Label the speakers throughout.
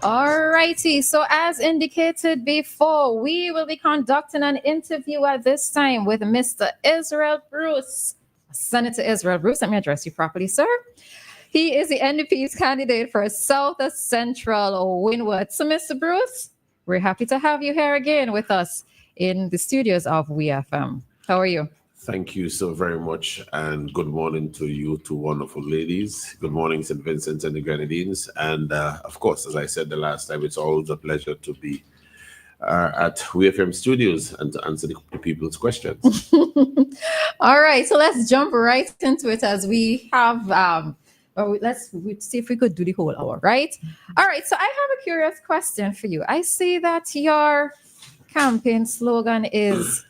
Speaker 1: Alrighty, so as indicated before, we will be conducting an interview at this time with Mr. Israel Bruce. Senator Israel Bruce, let me address you properly, sir. He is the NDP's candidate for South Central Windward. So, Mr. Bruce, we're happy to have you here again with us in the studios of WEFM. How are you?
Speaker 2: Thank you so very much, and good morning to you two wonderful ladies. Good morning, St. Vincent and the Grenadines. And of course, as I said the last time, it's always a pleasure to be at WEFM Studios and to answer the people's questions.
Speaker 1: All right, so let's jump right into it as we have. Let's see if we could do the whole hour, right? All right, so I have a curious question for you. I see that your campaign slogan is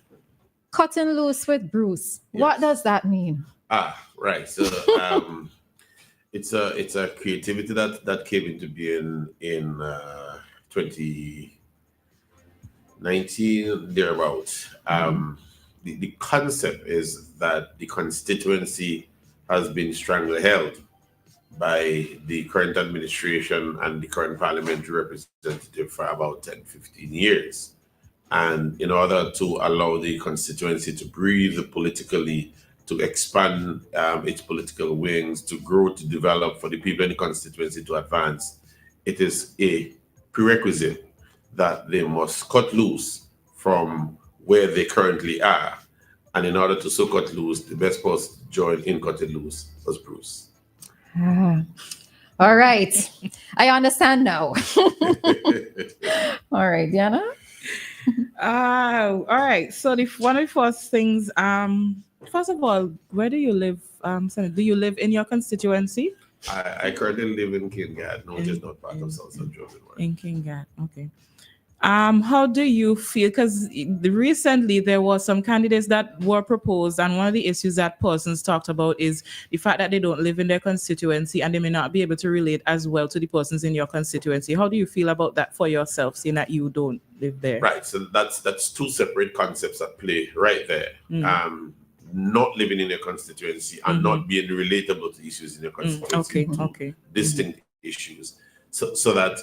Speaker 1: "Cutting Loose with Bruce." Yes. What does that mean?
Speaker 2: Right. So it's a creativity that came into being in 2019 thereabouts. The concept is that the constituency has been strangled by the current administration and the current parliamentary representative for about 10-15 years. And in order to allow the constituency to breathe politically, to expand its political wings, to grow, to develop, for the people in the constituency to advance, it is a prerequisite that they must cut loose from where they currently are. And in order to so cut loose, the best person to join in cutting loose was Bruce.
Speaker 1: All right. I understand now. All right, Dianna?
Speaker 3: All right. So one of the first things, first of all, where do you live, Senator? Do you live in your constituency?
Speaker 2: I currently live in Cain, which is not part of South Central.
Speaker 3: In Cain, okay. How do you feel? Because recently there was some candidates that were proposed, and one of the issues that persons talked about is the fact that they don't live in their constituency and they may not be able to relate as well to the persons in your constituency. How do you feel about that for yourself, seeing that you don't live there?
Speaker 2: Right. So that's two separate concepts at play right there. Not living in your constituency and not being relatable to issues in your constituency.
Speaker 3: Okay.
Speaker 2: Distinct issues. So that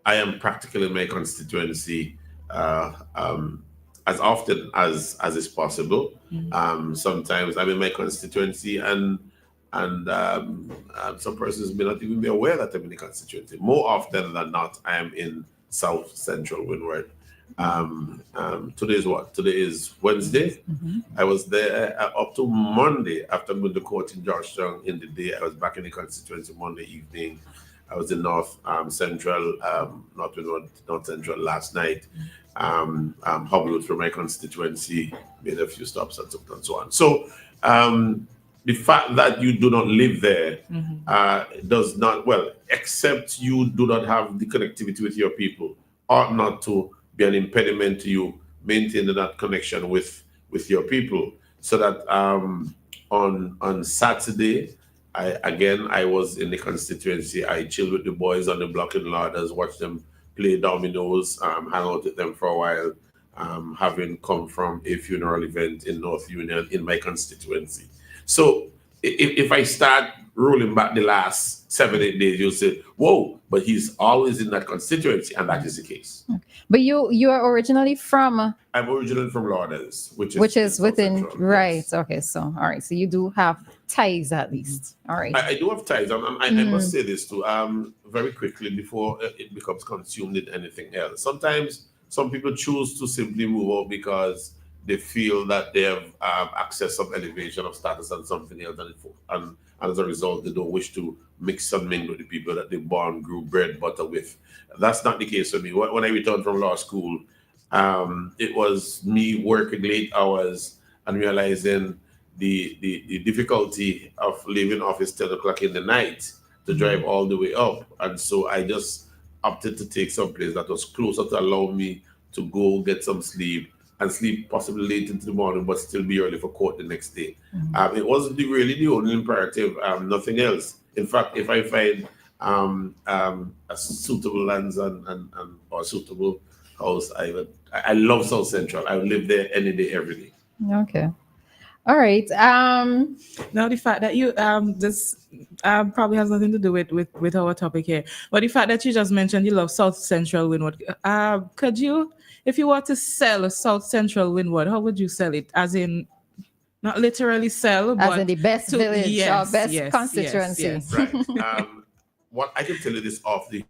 Speaker 2: I am practical in my constituency as often as is possible. Sometimes I'm in my constituency and some persons may not even be aware that I'm in the constituency. More often than not, I am in South Central Windward. Today is what? Today is Wednesday. I was there up to Monday after going to court in Georgetown in the day. I was back in the constituency Monday evening. I was in North Central, North Central last night. Hobbled through my constituency, made a few stops and so on. So the fact that you do not live there does not, except you do not have the connectivity with your people, ought not to be an impediment to you maintaining that connection with your people. So that on Saturday, I was in the constituency. I chilled with the boys on the block in Lauders, watched them play dominoes, hang out with them for a while, having come from a funeral event in North Union in my constituency. So if I start rolling back the last 7-8 days, you'll say, whoa, but he's always in that constituency, and that is the case.
Speaker 1: But you are originally from...
Speaker 2: I'm originally from Lauders, which is
Speaker 1: within...
Speaker 2: Central,
Speaker 1: right,
Speaker 2: yes.
Speaker 1: Okay, so, all right, so you do have ties at least. All right.
Speaker 2: I do have ties. I must say this too, very quickly before it becomes consumed in anything else. Sometimes some people choose to simply move out because they feel that they have accessed some elevation of status and something else, and as a result, they don't wish to mix and mingle with the people that they born, grew, bread, butter with. That's not the case for me. When I returned from law school, it was me working late hours and realizing the difficulty of leaving office 10 o'clock in the night to drive all the way up. And so I just opted to take some place that was closer to allow me to go get some sleep and sleep possibly late into the morning, but still be early for court the next day. It wasn't really the only imperative, nothing else. In fact, if I find a suitable lands and or a suitable house, I love South Central. I would live there any day, every day.
Speaker 1: Okay. All right.
Speaker 3: Now the fact that you this probably has nothing to do with our topic here, but the fact that you just mentioned you love South Central Windward, could you, if you were to sell a South Central Windward, how would you sell it? As in, not literally sell,
Speaker 1: As in
Speaker 3: but
Speaker 1: the best
Speaker 3: to
Speaker 1: village or
Speaker 3: yes,
Speaker 1: best
Speaker 3: yes, yes,
Speaker 1: constituency.
Speaker 3: yes.
Speaker 2: Right. What I can tell you this off the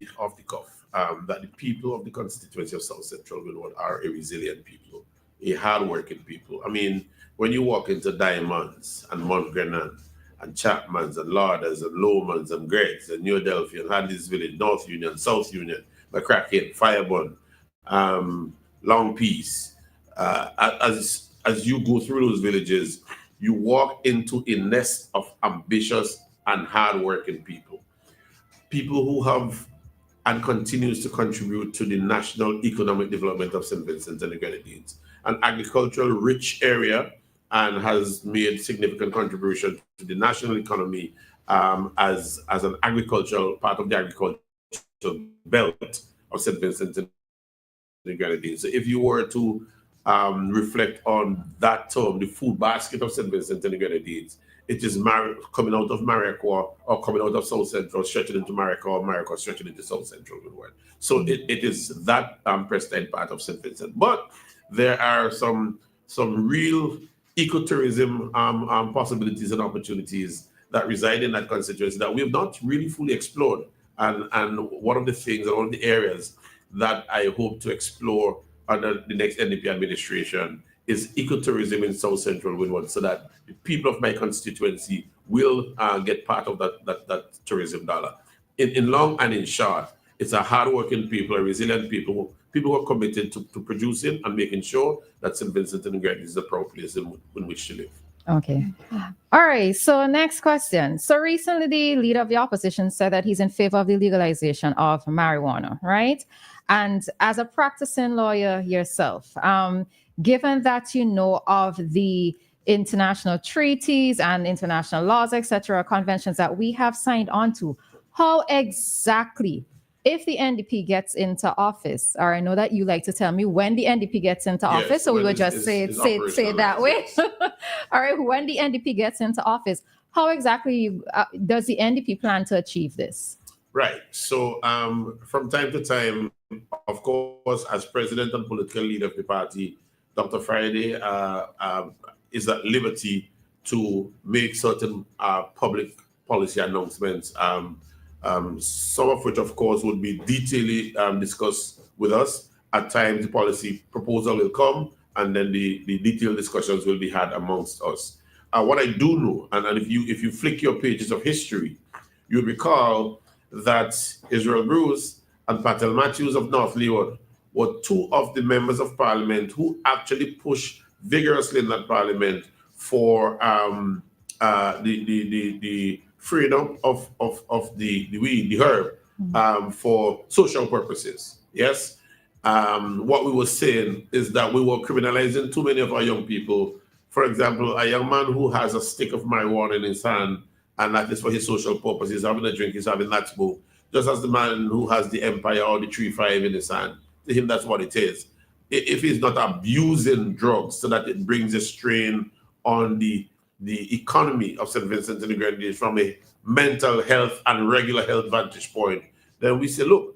Speaker 2: cuff, that the people of the constituency of South Central Windward are a resilient people, a hardworking people. I mean, when you walk into Diamonds and Mount Grennan and Chapman's and Lauders and Lomans and Greg's and New Delphi and Hadley's Village, North Union, South Union, McCracken, Firebun, Long Peace, as you go through those villages, you walk into a nest of ambitious and hardworking people. People who have and continues to contribute to the national economic development of St. Vincent and the Grenadines, an agricultural rich area, and has made significant contribution to the national economy as an agricultural part of the agricultural belt of St. Vincent and the Grenadines. So if you were to reflect on that term, the food basket of St. Vincent and the Grenadines, it is coming out of Mariquois or coming out of South Central, stretching into Mariquois, or Mariquois stretching into South Central Windward. So it is that pristine part of St. Vincent. But there are some real ecotourism possibilities and opportunities that reside in that constituency that we have not really fully explored. And one of the things, and one of the areas that I hope to explore under the next NDP administration is ecotourism in South Central Windward, so that the people of my constituency will get part of that tourism dollar. In long and in short, it's a hardworking people, a resilient people who are committed to producing and making sure that St. Vincent and the Grenadines is a proud place in which to live.
Speaker 1: Okay. All right. So next question. So recently the leader of the opposition said that he's in favor of the legalization of marijuana, right? And as a practicing lawyer yourself, given that you know of the international treaties and international laws, etc., conventions that we have signed on to, how exactly, if the NDP gets into office, or I know that you like to tell me when the NDP gets into office, so we would just say it that way. All right, when the NDP gets into office, how exactly does the NDP plan to achieve this?
Speaker 2: Right. So from time to time, of course, as president and political leader of the party, Dr. Friday is at liberty to make certain public policy announcements, some of which, of course, would be detailedly discussed with us. At times, the policy proposal will come, and then the detailed discussions will be had amongst us. What I do know, and if you flick your pages of history, you'll recall that Israel Bruce and Patel Matthews of North Leeward were two of the members of parliament who actually pushed vigorously in that parliament for the freedom of the weed, the herb, for social purposes. Yes. What we were saying is that we were criminalizing too many of our young people. For example, a young man who has a stick of marijuana in his hand, and that is for his social purpose. He's having a drink, he's having that smoke. Just as the man who has the Empire or the 3-5 in his hand, to him, that's what it is. If he's not abusing drugs so that it brings a strain on the economy of St. Vincent and the Grenadines from a mental health and regular health vantage point, then we say, look,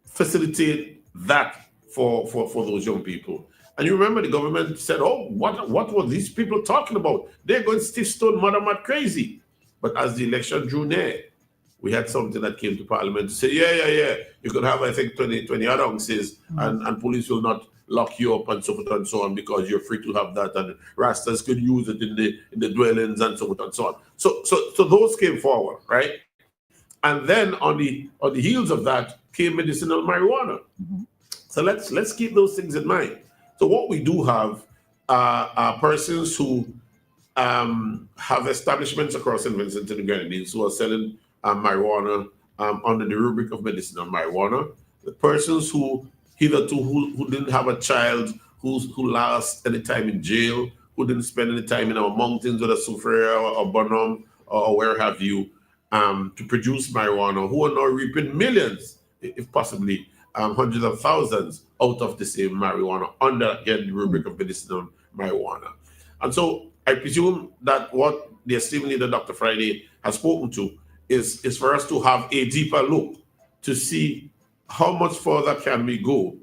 Speaker 2: facilitate that for those young people. And you remember the government said, oh, what were these people talking about? They're going stiff stone, mother mad crazy. But as the election drew near, we had something that came to Parliament to say, yeah, you could have, I think, 20 other ounces, and police will not lock you up and so forth and so on because you're free to have that, and Rastas could use it in the dwellings and so forth and so on. So those came forward, right? And then on the heels of that came medicinal marijuana. So let's keep those things in mind. So what we do have are persons who have establishments across St. Vincent and the Grenadines who are selling marijuana under the rubric of medicinal marijuana. The persons who hitherto who didn't have a child who last any time in jail, who didn't spend any time in our mountains, whether Soufriere or Bonhomme or where have you, to produce marijuana, who are now reaping millions, if possibly hundreds of thousands out of the same marijuana under, again, the rubric of medicinal marijuana. And so I presume that what the esteemed leader, Dr. Friday, has spoken to is for us to have a deeper look to see how much further can we go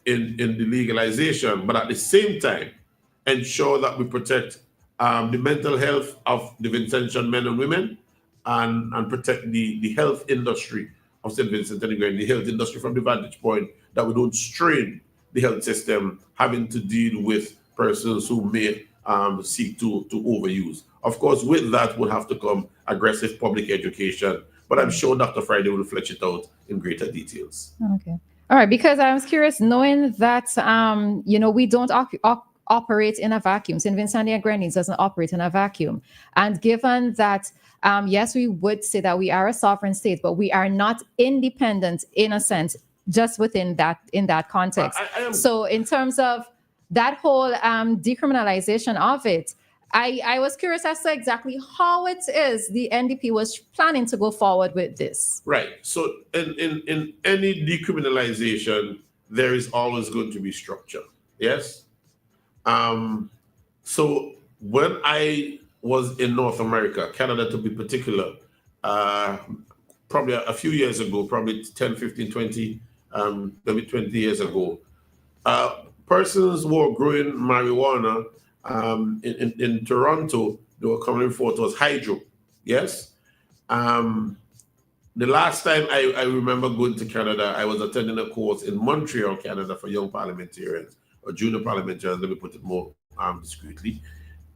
Speaker 2: in the legalization, but at the same time, ensure that we protect the mental health of the Vincentian men and women and protect the health industry of St. Vincent and the health industry from the vantage point that we don't strain the health system having to deal with persons who may seek to overuse. Of course, with that will have to come aggressive public education, but I'm sure Dr. Friday will flesh it out in greater details.
Speaker 1: Okay. All right. Because I was curious, knowing that, we don't operate in a vacuum. St. Vincent and Grenadines doesn't operate in a vacuum. And given that, yes, we would say that we are a sovereign state, but we are not independent in a sense, just in that context. So in terms of that whole decriminalization of it, I was curious as to exactly how it is the NDP was planning to go forward with this.
Speaker 2: Right. So in any decriminalization, there is always going to be structure. Yes. So when I was in North America, Canada to be particular, probably a few years ago, probably 10, 15, 20, maybe 20 years ago, persons who were growing marijuana in Toronto, they were coming forth was hydro. Yes. The last time I remember going to Canada, I was attending a course in Montreal, Canada, for young parliamentarians or junior parliamentarians, let me put it more discreetly.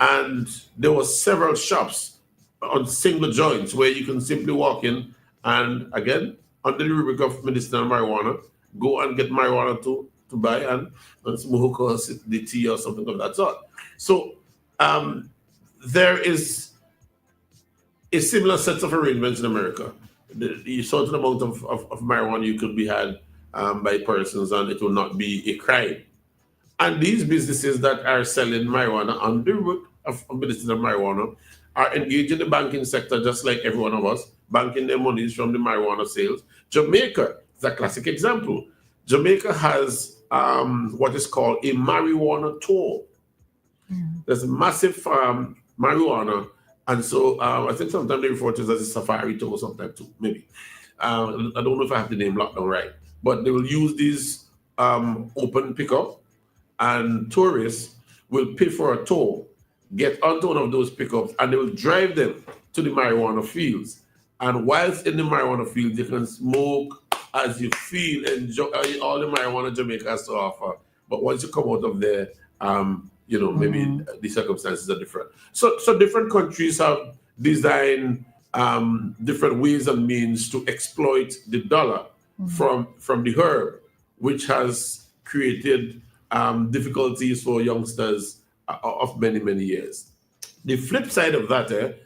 Speaker 2: And there were several shops on single joints where you can simply walk in and, again, under the rubric of medicinal marijuana, go and get marijuana to buy and smoke or sip the tea or something of that sort. So there is a similar set of arrangements in America. The certain amount of marijuana you could be had by persons, and it will not be a crime. And these businesses that are selling marijuana under the root of medicinal marijuana are engaged in the banking sector just like every one of us, banking their monies from the marijuana sales. Jamaica is a classic example. Jamaica has what is called a marijuana tour. There's a massive marijuana. And so I think sometimes they refer to it as a safari tour sometimes too, maybe. I don't know if I have the name locked down right, but they will use these open pickup, and tourists will pay for a tour, get onto one of those pickups, and they will drive them to the marijuana fields. And whilst in the marijuana fields, you can smoke as you feel, enjoy all the marijuana Jamaica has to offer. But once you come out of there, maybe the circumstances are different. So different countries have designed different ways and means to exploit the dollar from the herb, which has created difficulties for youngsters of many, many years. The flip side of that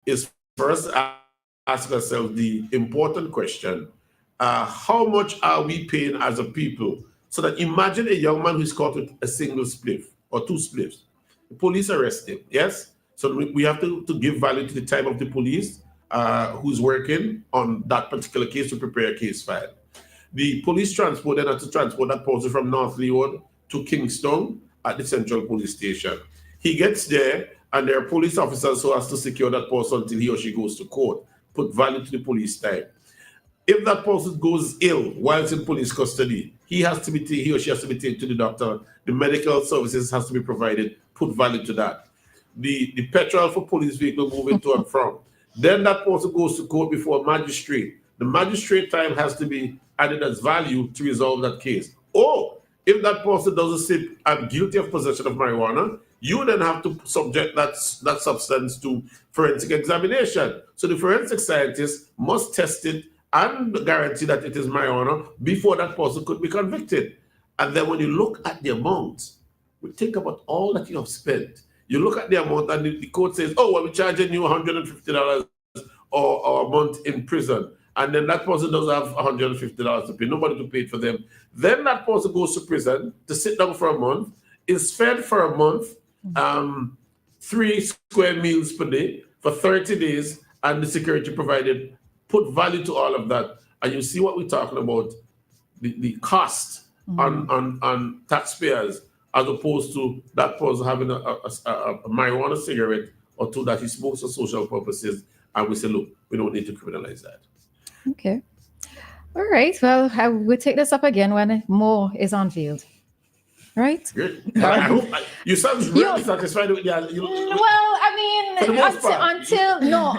Speaker 2: is for us to ask ourselves the important question, how much are we paying as a people? So that imagine a young man who's caught with a single spliff or two spliffs. The police arrest him, yes? So we have to give value to the time of the police who's working on that particular case to prepare a case file. The police transport then had to transport that person from North Leeward to Kingston at the Central Police Station. He gets there, and there are police officers who has to secure that person until he or she goes to court, put value to the police time. If that person goes ill whilst in police custody, he or she has to be taken to the doctor. The medical services has to be provided, put value to that. The petrol for police vehicle moving to and from. Then that person goes to court before a magistrate. The magistrate time has to be added as value to resolve that case. Or if that person doesn't sit and guilty of possession of marijuana, you then have to subject that substance to forensic examination. So the forensic scientist must test it and guarantee that it is marijuana before that person could be convicted. And then when you look at the amount, we think about all that you have spent. You look at the amount and the court says, oh, well, we're charging you $150 or a month in prison. And then that person doesn't have $150 to pay, nobody to pay it for them. Then that person goes to prison to sit down for a month, is fed for a month, 3 square meals per day for 30 days, and the security provided. Put value to all of that, and you see what we're talking about, the cost on taxpayers as opposed to that person having a marijuana cigarette or two that he smokes for social purposes, and we say, look, we don't need to criminalize that.
Speaker 1: Okay. All right. Well, I will take this up again when more is unveiled. Right?
Speaker 2: Good. I hope you sound really satisfied with that.
Speaker 1: Well, I mean,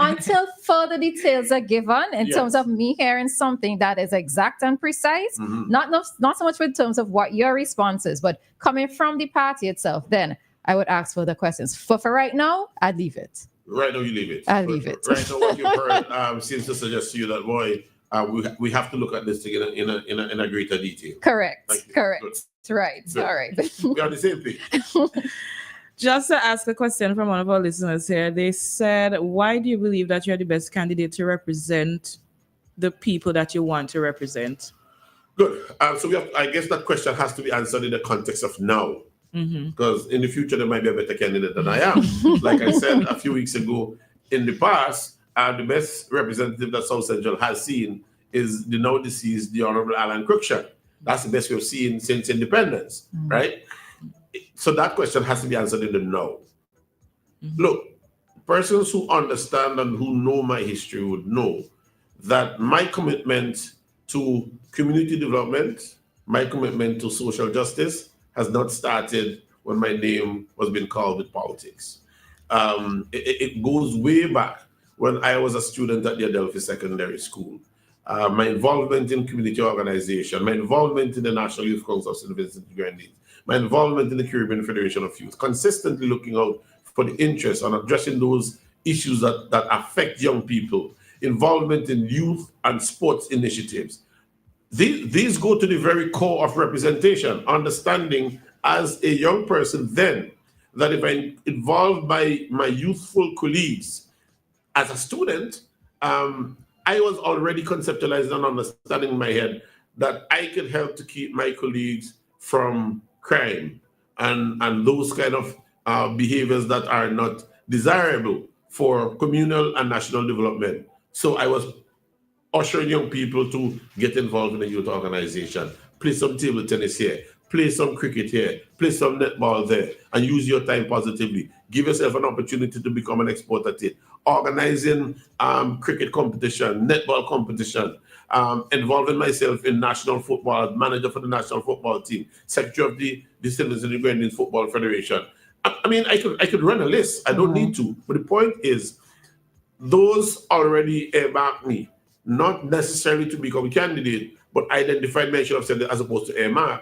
Speaker 1: until further details are given in terms of me hearing something that is exact and precise, not so much in terms of what your response is, but coming from the party itself, then I would ask further questions. For right now, I'd leave it.
Speaker 2: Right now, you leave it.
Speaker 1: I'll leave it.
Speaker 2: Right now, what you've heard seems to suggest to you that, boy, we have to look at this thing in a greater detail.
Speaker 1: Correct. Correct.
Speaker 2: Good.
Speaker 1: Right.
Speaker 2: Good.
Speaker 1: All right.
Speaker 2: We are the same thing.
Speaker 3: Just to ask a question from one of our listeners here, they said, why do you believe that you're the best candidate to represent the people that you want to represent?
Speaker 2: Good. So I guess that question has to be answered in the context of now. Because in the future, there might be a better candidate than I am. Like I said a few weeks ago, in the past, the best representative that South Central has seen is the now deceased, the Honorable Alan Cruikshank. That's the best we've seen since independence, right? So that question has to be answered in the now. Look, persons who understand and who know my history would know that my commitment to community development, my commitment to social justice has not started when my name was being called with politics. It goes way back when I was a student at the Adelphi Secondary School. My involvement in community organization, my involvement in the National Youth Council of St. Vincent and Grenadines, my involvement in the Caribbean Federation of Youth, consistently looking out for the interests and addressing those issues that affect young people, involvement in youth and sports initiatives. These go to the very core of representation, understanding as a young person then that if I'm involved by my youthful colleagues as a student, I was already conceptualizing and understanding in my head that I could help to keep my colleagues from crime and those kind of behaviors that are not desirable for communal and national development. So I was ushering young people to get involved in a youth organization, play some table tennis here, play some cricket here, play some netball there, and use your time positively. Give yourself an opportunity to become an expert at it. Organizing cricket competition, netball competition, involving myself in national football, manager for the national football team, secretary of the St. Vincent and Grenadines Football Federation. I mean, I could run a list. I don't need to. But the point is, those already earmarked me, not necessarily to become a candidate, but identified me, I should have said, as opposed to earmark,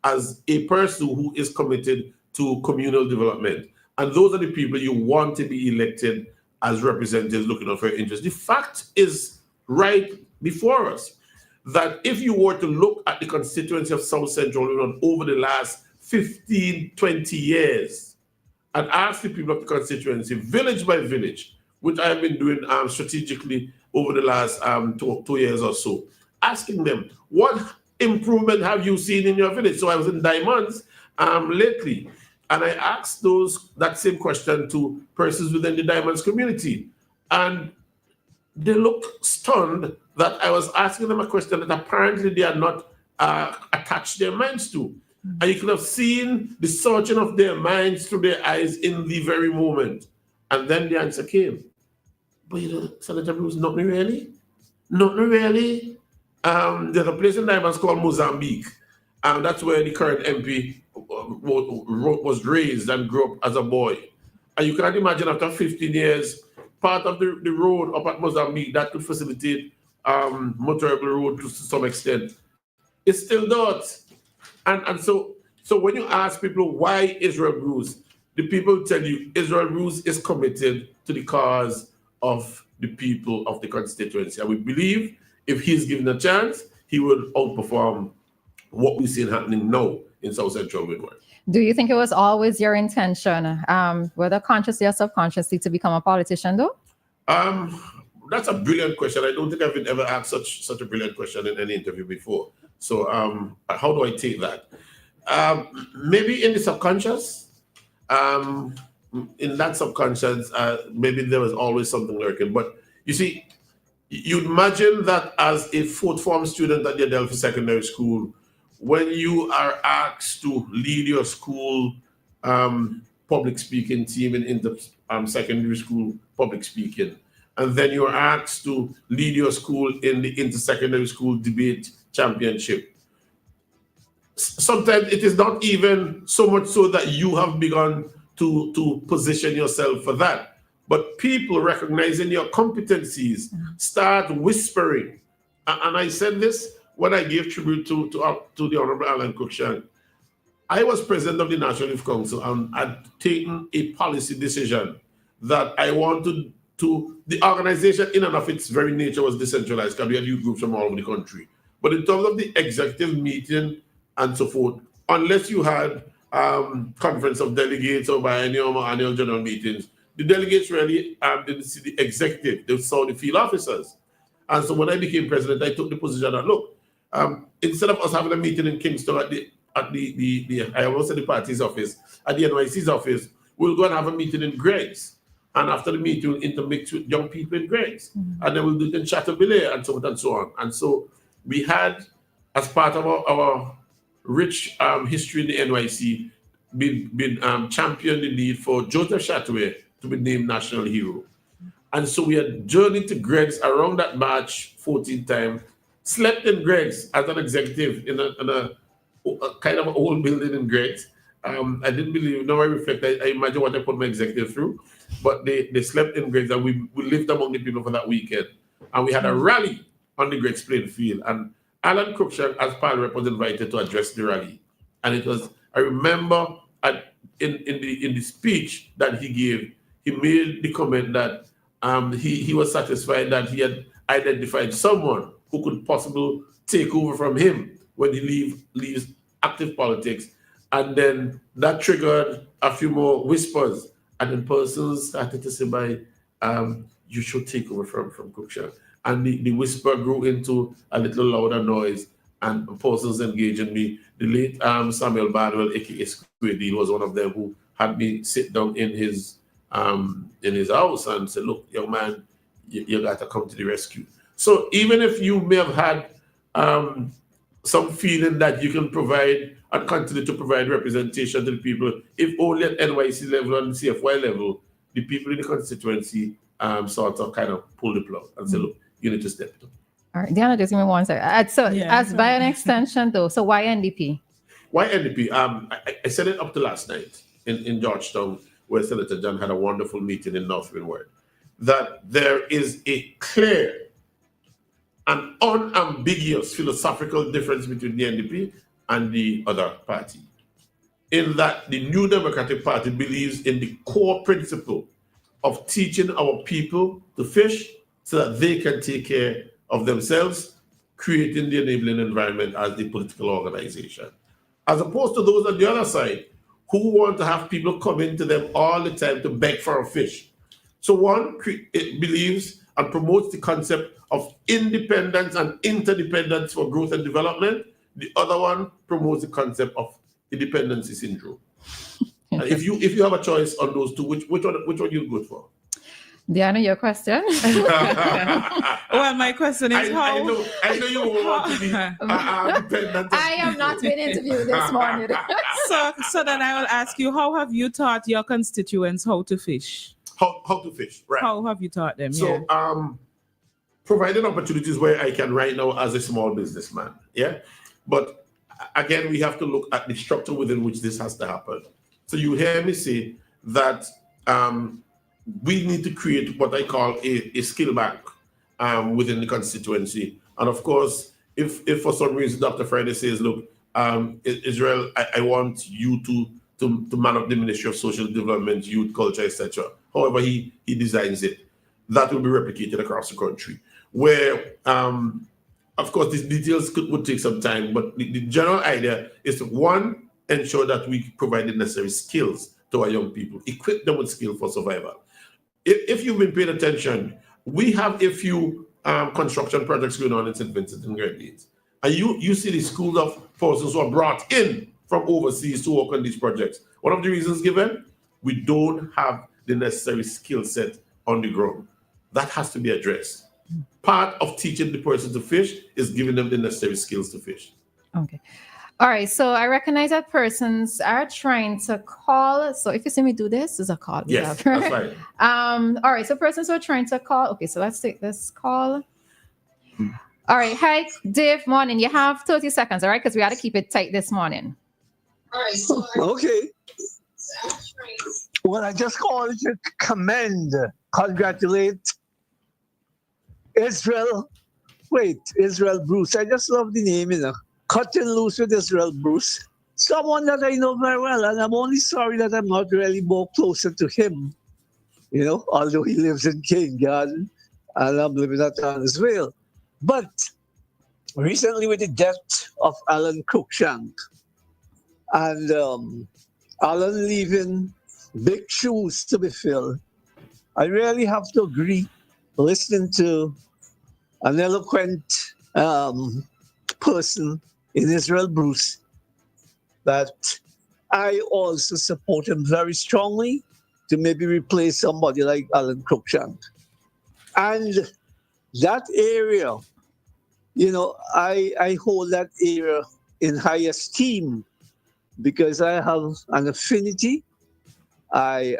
Speaker 2: as a person who is committed to communal development. And those are the people you want to be elected as representatives looking out for your interests. The fact is right before us that if you were to look at the constituency of South Central over the last 15, 20 years and ask the people of the constituency, village by village, which I have been doing strategically over the last 2 years or so, asking them, what improvement have you seen in your village? So I was in Diamonds lately, and I asked that same question to persons within the Diamonds community. And they looked stunned that I was asking them a question that apparently they had not attached their minds to. And you could have seen the searching of their minds through their eyes in the very moment. And then the answer came. But Senator Bruce, not really? Not really? There's a place in Diamonds called Mozambique. And that's where the current MP was raised and grew up as a boy. And you can't imagine after 15 years, part of the road up at Mozambique that could facilitate motorable road to some extent. It's still not. And so when you ask people why Israel Bruce, the people tell you Israel Bruce is committed to the cause of the people of the constituency. And we believe if he's given a chance, he will outperform what we're seeing happening now in South Central Windward.
Speaker 1: Do you think it was always your intention, whether consciously or subconsciously, to become a politician, though?
Speaker 2: That's a brilliant question. I don't think I've ever asked such a brilliant question in any interview before. So how do I take that? Maybe in the subconscious. In that subconscious, maybe there was always something lurking. But you see, you'd imagine that as a fourth form student at the Adelphi Secondary School, when you are asked to lead your school public speaking team in secondary school public speaking, and then you're asked to lead your school in the inter-secondary school debate championship, sometimes it is not even so much so that you have begun to position yourself for that, but people recognizing your competencies start whispering. And I said this when I gave tribute to the Honorable Alan Cruikshank. I was president of the National Youth Council and had taken a policy decision that I wanted to, the organization in and of its very nature was decentralized because we had youth groups from all over the country. But in terms of the executive meeting and so forth, unless you had conference of delegates or biennial or annual general meetings, the delegates really didn't see the executive, they saw the field officers. And so when I became president, I took the position that, look, instead of us having a meeting in Kingston at the I almost said the party's office, at the NYC's office, we'll go and have a meeting in Greg's. And after the meeting, we'll intermix with young people in Greg's. And then we'll do it in Chateauvilliers and so forth and so on. And so we had, as part of our rich history in the NYC, been championed the need for Joseph Chatouet to be named national hero. And so we had journeyed to Greg's around that March 14th time, slept in Greg's as an executive in a kind of an old building in Greg's. I didn't believe, now I reflect, I imagine what I put my executive through, but they slept in Greg's and we lived among the people for that weekend. And we had a rally on the Greg's playing field. And Alan Cruikshank, as Parliament Rep, was invited to address the rally. And it was, I remember in the speech that he gave, he made the comment that he was satisfied that he had identified someone who could possibly take over from him when he leaves active politics. And then that triggered a few more whispers. And then persons started to say, you should take over from Cruikshank. And the whisper grew into a little louder noise, and persons engaging me. The late Samuel Barnwell, aka Square Deal, was one of them who had me sit down in his house and said, look, young man, you got to come to the rescue. So even if you may have had some feeling that you can provide and continue to provide representation to the people, if only at NYC level and CFY level, the people in the constituency sort of kind of pull the plug and say, look, you need to step it up.
Speaker 1: All right, Dianna, just give me one second. So as by an extension though, so why NDP?
Speaker 2: Why NDP? I said it up to last night in Georgetown, where Senator John had a wonderful meeting in North Windward, that there is a clear and unambiguous philosophical difference between the NDP and the other party, in that the New Democratic Party believes in the core principle of teaching our people to fish so that they can take care of themselves, creating the enabling environment as the political organization. As opposed to those on the other side who want to have people come into them all the time to beg for a fish. So one believes and promotes the concept of independence and interdependence for growth and development. The other one promotes the concept of independency syndrome. And if you have a choice on those two, which one you good for?
Speaker 1: Dianna, your question?
Speaker 3: Well, my question is
Speaker 2: I know you want to be dependent.
Speaker 1: I am not being interviewed this morning.
Speaker 3: So then I will ask you, how have you taught your constituents how to fish?
Speaker 2: How to fish, right?
Speaker 3: How have you taught them?
Speaker 2: So, providing opportunities where I can right now as a small businessman, yeah? But again, we have to look at the structure within which this has to happen. So you hear me say that we need to create what I call a skill bank within the constituency. And of course, if for some reason Dr. Friday says, look, Israel, I want you to man up the Ministry of Social Development, Youth, Culture, etc. However he designs it, that will be replicated across the country. Where, of course, these details would take some time, but the general idea is to, one, ensure that we provide the necessary skills to our young people, equip them with skills for survival. If you've been paying attention, we have a few construction projects going on in St. Vincent and Grenadines. And you see the schools of persons who are brought in from overseas to work on these projects. One of the reasons given, we don't have the necessary skill set on the ground. That has to be addressed. Part of teaching the person to fish is giving them the necessary skills to fish.
Speaker 1: Okay. All right, so I recognize that persons are trying to call. So if you see me do this, is a call.
Speaker 2: Yes, that's right.
Speaker 1: All right, so persons who are trying to call. Okay, so let's take this call. All right, hi, Dave. Morning. You have 30 seconds, all right? Because we got to keep it tight this morning.
Speaker 4: All right. So okay. Well, I just called to congratulate Israel. Wait, Israel Bruce. I just love the name, Cutting Loose with Israel Bruce. Someone that I know very well, and I'm only sorry that I'm not really more closer to him, although he lives in Cain Garden, and I'm living at Arnesville. But recently with the death of Alan Cruikshank, and Alan leaving big shoes to be filled, I really have to agree, listening to an eloquent person in Israel Bruce, that I also support him very strongly to maybe replace somebody like Alan Cruikshank. And that area, I hold that area in high esteem because I have an affinity. I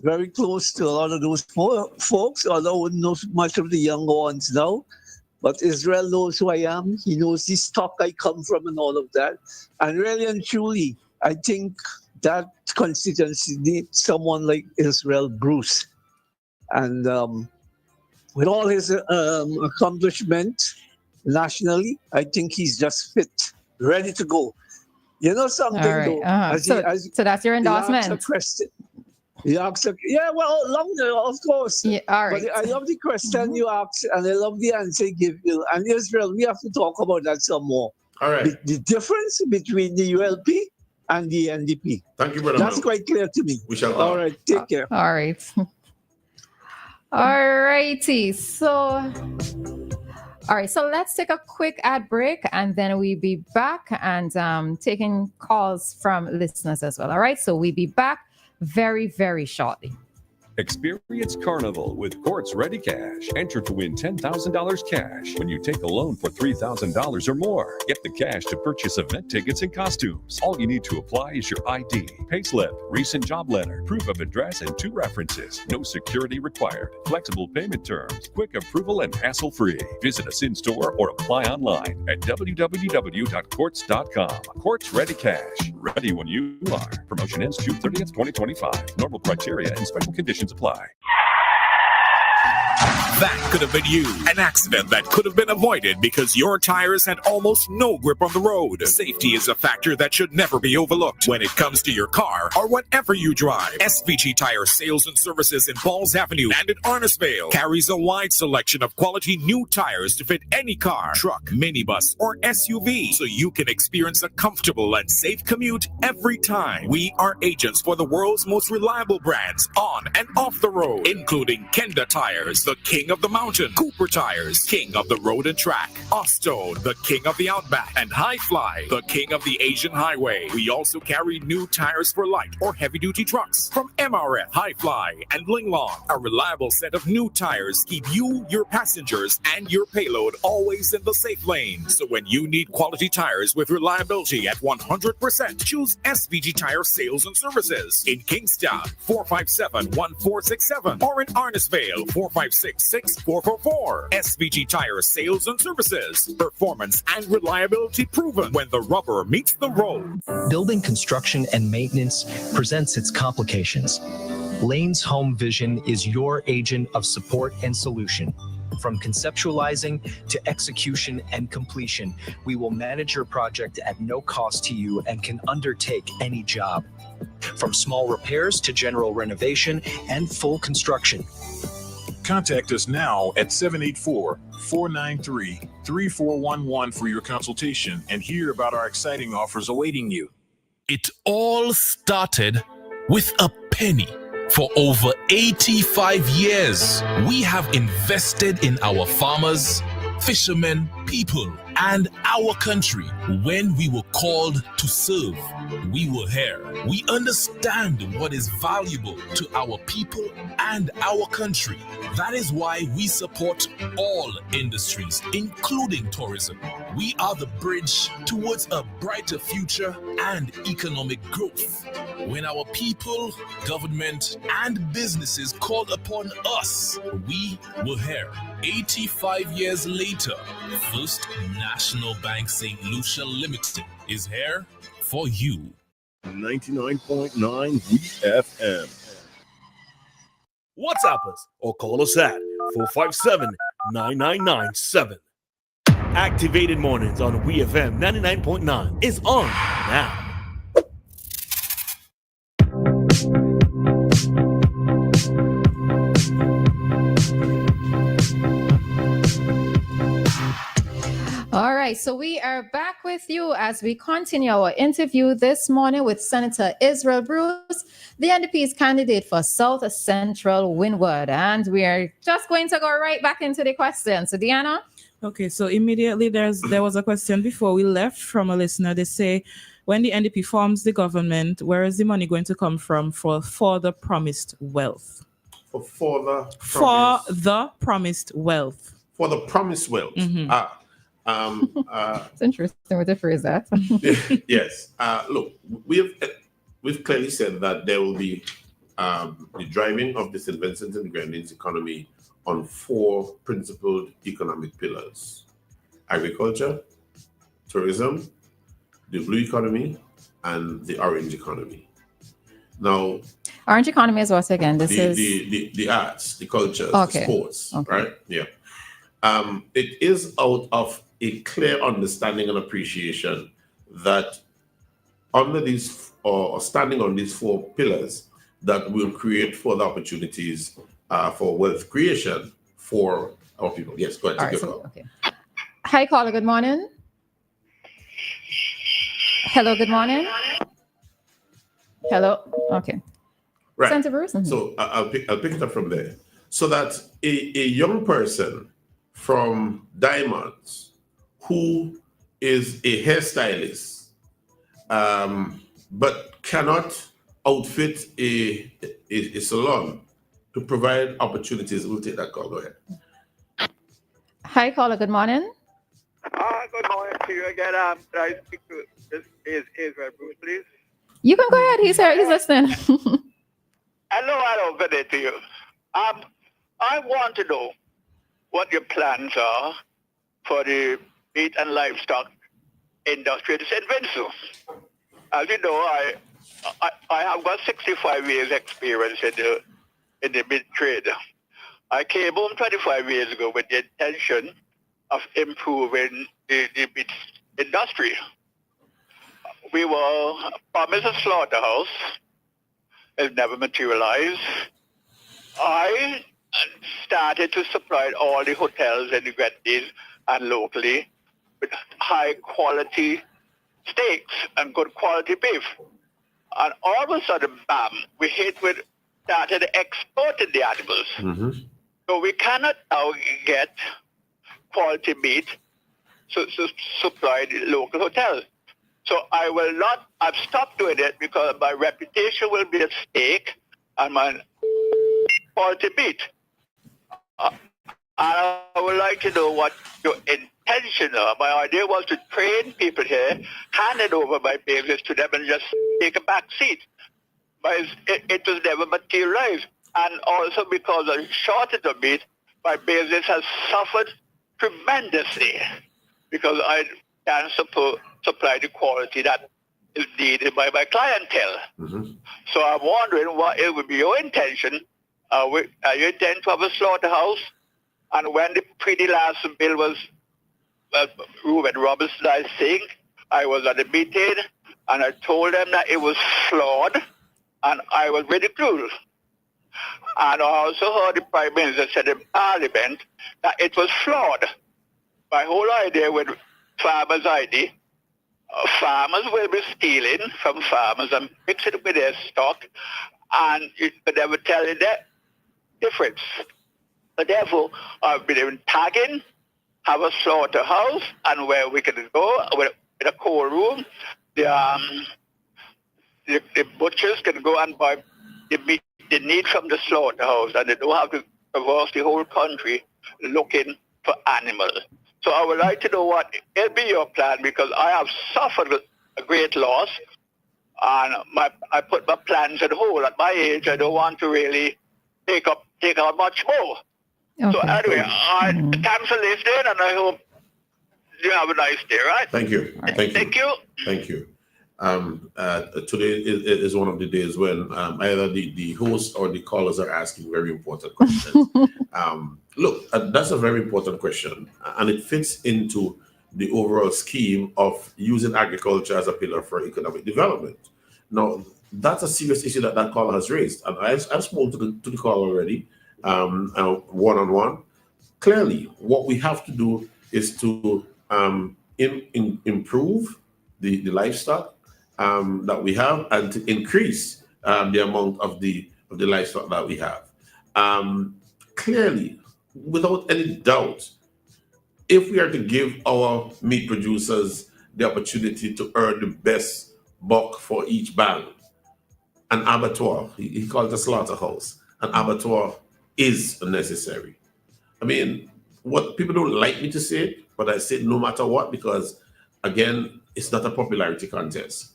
Speaker 4: very close to a lot of those folks, although I wouldn't know much of the younger ones now. But Israel knows who I am. He knows the stock I come from and all of that. And really and truly, I think that constituency needs someone like Israel Bruce. And with all his accomplishments nationally, I think he's just fit, ready to go. You know something,
Speaker 1: all right.
Speaker 4: though?
Speaker 1: So that's your endorsement.
Speaker 4: Of course.
Speaker 1: Yeah, all right.
Speaker 4: But I love the question you asked, and I love the answer you give you. And Israel, we have to talk about that some more.
Speaker 2: All right.
Speaker 4: The difference between the ULP and the NDP.
Speaker 2: Thank you, brother.
Speaker 4: That's quite clear to me.
Speaker 2: We shall talk.
Speaker 4: All right, take care.
Speaker 1: All right. All righty. So let's take a quick ad break, and then we'll be back and taking calls from listeners as well. All right. So we'll be back very, very shortly.
Speaker 5: Experience Carnival with Courts Ready Cash. Enter to win $10,000 cash when you take a loan for $3,000 or more. Get the cash to purchase event tickets and costumes. All you need to apply is your ID, payslip, recent job letter, proof of address, and 2 references. No security required. Flexible payment terms, quick approval, and hassle-free. Visit us in store or apply online at www.courts.com. Courts Ready Cash. Ready when you are. Promotion ends June 30th, 2025. Normal criteria and special conditions apply.
Speaker 6: That could have been you. An accident that could have been avoided because your tires had almost no grip on the road. Safety is a factor that should never be overlooked when it comes to your car or whatever you drive. SVG Tire Sales and Services in Falls Avenue and in Arnesville carries a wide selection of quality new tires to fit any car, truck, minibus, or SUV, so you can experience a comfortable and safe commute every time. We are agents for the world's most reliable brands on and off the road, including Kenda Tires, the king of the mountain, Cooper Tires, king of the road and track, Osto, the king of the outback, and High Fly, the king of the Asian highway. We also carry new tires for light or heavy-duty trucks from MRF, High Fly, and Linglong. A reliable set of new tires keep you, your passengers, and your payload always in the safe lane. So when you need quality tires with reliability at 100%, choose SVG Tire Sales and Services in Kingstown, 457-1467, or in Arnesville, 456-6444. SVG Tire Sales and Services. Performance and reliability proven when the rubber meets the road.
Speaker 7: Building construction and maintenance presents its complications. Lane's Home Vision is your agent of support and solution. From conceptualizing to execution and completion, we will manage your project at no cost to you and can undertake any job. From small repairs to general renovation and full construction.
Speaker 8: Contact us now at 784-493-3411 for your consultation and hear about our exciting offers awaiting you.
Speaker 9: It all started with a penny. For over 85 years, we have invested in our farmers, fishermen, people, and our country. When we were called to serve, we were here. We understand what is valuable to our people and our country. That is why we support all industries, including tourism. We are the bridge towards a brighter future and economic growth. When our people, government, and businesses called upon us, we were here. 85 years later, First National Bank St. Lucia Limited is here for you.
Speaker 10: 99.9 WEFM. WhatsApp us or call us at 457-9997. Activated Mornings on WEFM 99.9 is on now.
Speaker 1: All right, so we are back with you as we continue our interview this morning with Senator Israel Bruce, the NDP's candidate for South Central Windward. And we are just going to go right back into the question. So, Dianna?
Speaker 3: Okay, so immediately there was a question before we left from a listener. They say, when the NDP forms the government, where is the money going to come from for the promised wealth?
Speaker 2: For the
Speaker 3: promised wealth.
Speaker 2: For the promised wealth.
Speaker 3: Mm-hmm.
Speaker 1: It's interesting with the phrase that.
Speaker 2: Yes. Look, we've clearly said that there will be the driving of this investment in the Grenadines economy on four principled economic pillars: agriculture, tourism, the blue economy, and the orange economy. Now,
Speaker 1: Orange economy is what again?
Speaker 2: The arts, the culture,
Speaker 1: okay.
Speaker 2: the sports,
Speaker 1: okay.
Speaker 2: Right? Yeah. It is out of a clear understanding and appreciation that under these or standing on these four pillars, that will create further opportunities for wealth creation for our people. Yes, go ahead.
Speaker 1: Okay. Hi, caller. Good morning. Hello. Good morning. Hello. Okay.
Speaker 2: Right.
Speaker 1: Senator Bruce. Mm-hmm.
Speaker 2: So I'll pick it up from there. So that a young person from Diamonds who is a hairstylist, but cannot outfit a salon to provide opportunities. We'll take that call. Go ahead.
Speaker 1: Hi, caller. Good morning.
Speaker 11: Good morning to you again. Can I speak to this is Israel Bruce, please?
Speaker 1: You can go ahead. He's here. He's listening.
Speaker 11: Hello, good day to you. I want to know what your plans are for the meat and livestock industry in St. Vincent. As you know, I have got 65 years experience in the meat trade. I came home 25 years ago with the intention of improving the meat industry. We were promised a slaughterhouse. It never materialized. I started to supply all the hotels in the Grenadines and locally with high quality steaks and good quality beef. And all of a sudden, bam, we started exporting the animals.
Speaker 2: Mm-hmm.
Speaker 11: So we cannot now get quality meat to supply the local hotels. So I've stopped doing it because my reputation will be at stake and my quality meat. And I would like to know what your intention are. My idea was to train people here, hand it over my business to them and just take a back seat. But it was never materialized. And also because of the shortage of meat, my business has suffered tremendously because I can't supply the quality that is needed by my clientele.
Speaker 2: Mm-hmm.
Speaker 11: So I'm wondering what it would be your intention. You intend to have a slaughterhouse? And when the pretty last bill was Reuben Robertson, I think, I was at a meeting and I told them that it was flawed and I was ridiculed. And I also heard the Prime Minister said in Parliament that it was flawed. My whole idea with Farmers' ID, farmers will be stealing from farmers and mixing it with their stock, and you could never tell the difference. But therefore, I've been tagging, have a slaughterhouse, and where we can go with a cold room, the butchers can go and buy the meat they need from the slaughterhouse, and they don't have to traverse the whole country looking for animals. So I would like to know what will be your plan, because I have suffered a great loss, and I put my plans at hold. At my age, I don't want to really take on much more.
Speaker 1: Okay.
Speaker 11: So anyway, I cancel this then, and I hope you have a nice day, right?
Speaker 2: Thank you.
Speaker 1: Right.
Speaker 2: Thank you.
Speaker 11: Thank you.
Speaker 2: Thank you. Today is one of the days when either the host or the callers are asking very important questions. Look, that's a very important question, and it fits into the overall scheme of using agriculture as a pillar for economic development. Now, that's a serious issue that caller has raised, and I've spoken to the caller already, one-on-one. Clearly, what we have to do is to improve the livestock that we have, and to increase the amount of the livestock that we have. Clearly, without any doubt, if we are to give our meat producers the opportunity to earn the best buck for each bag, an abattoir, he called it a slaughterhouse, an abattoir is necessary. I mean, what people don't like me to say it, but I say it no matter what, because again, it's not a popularity contest.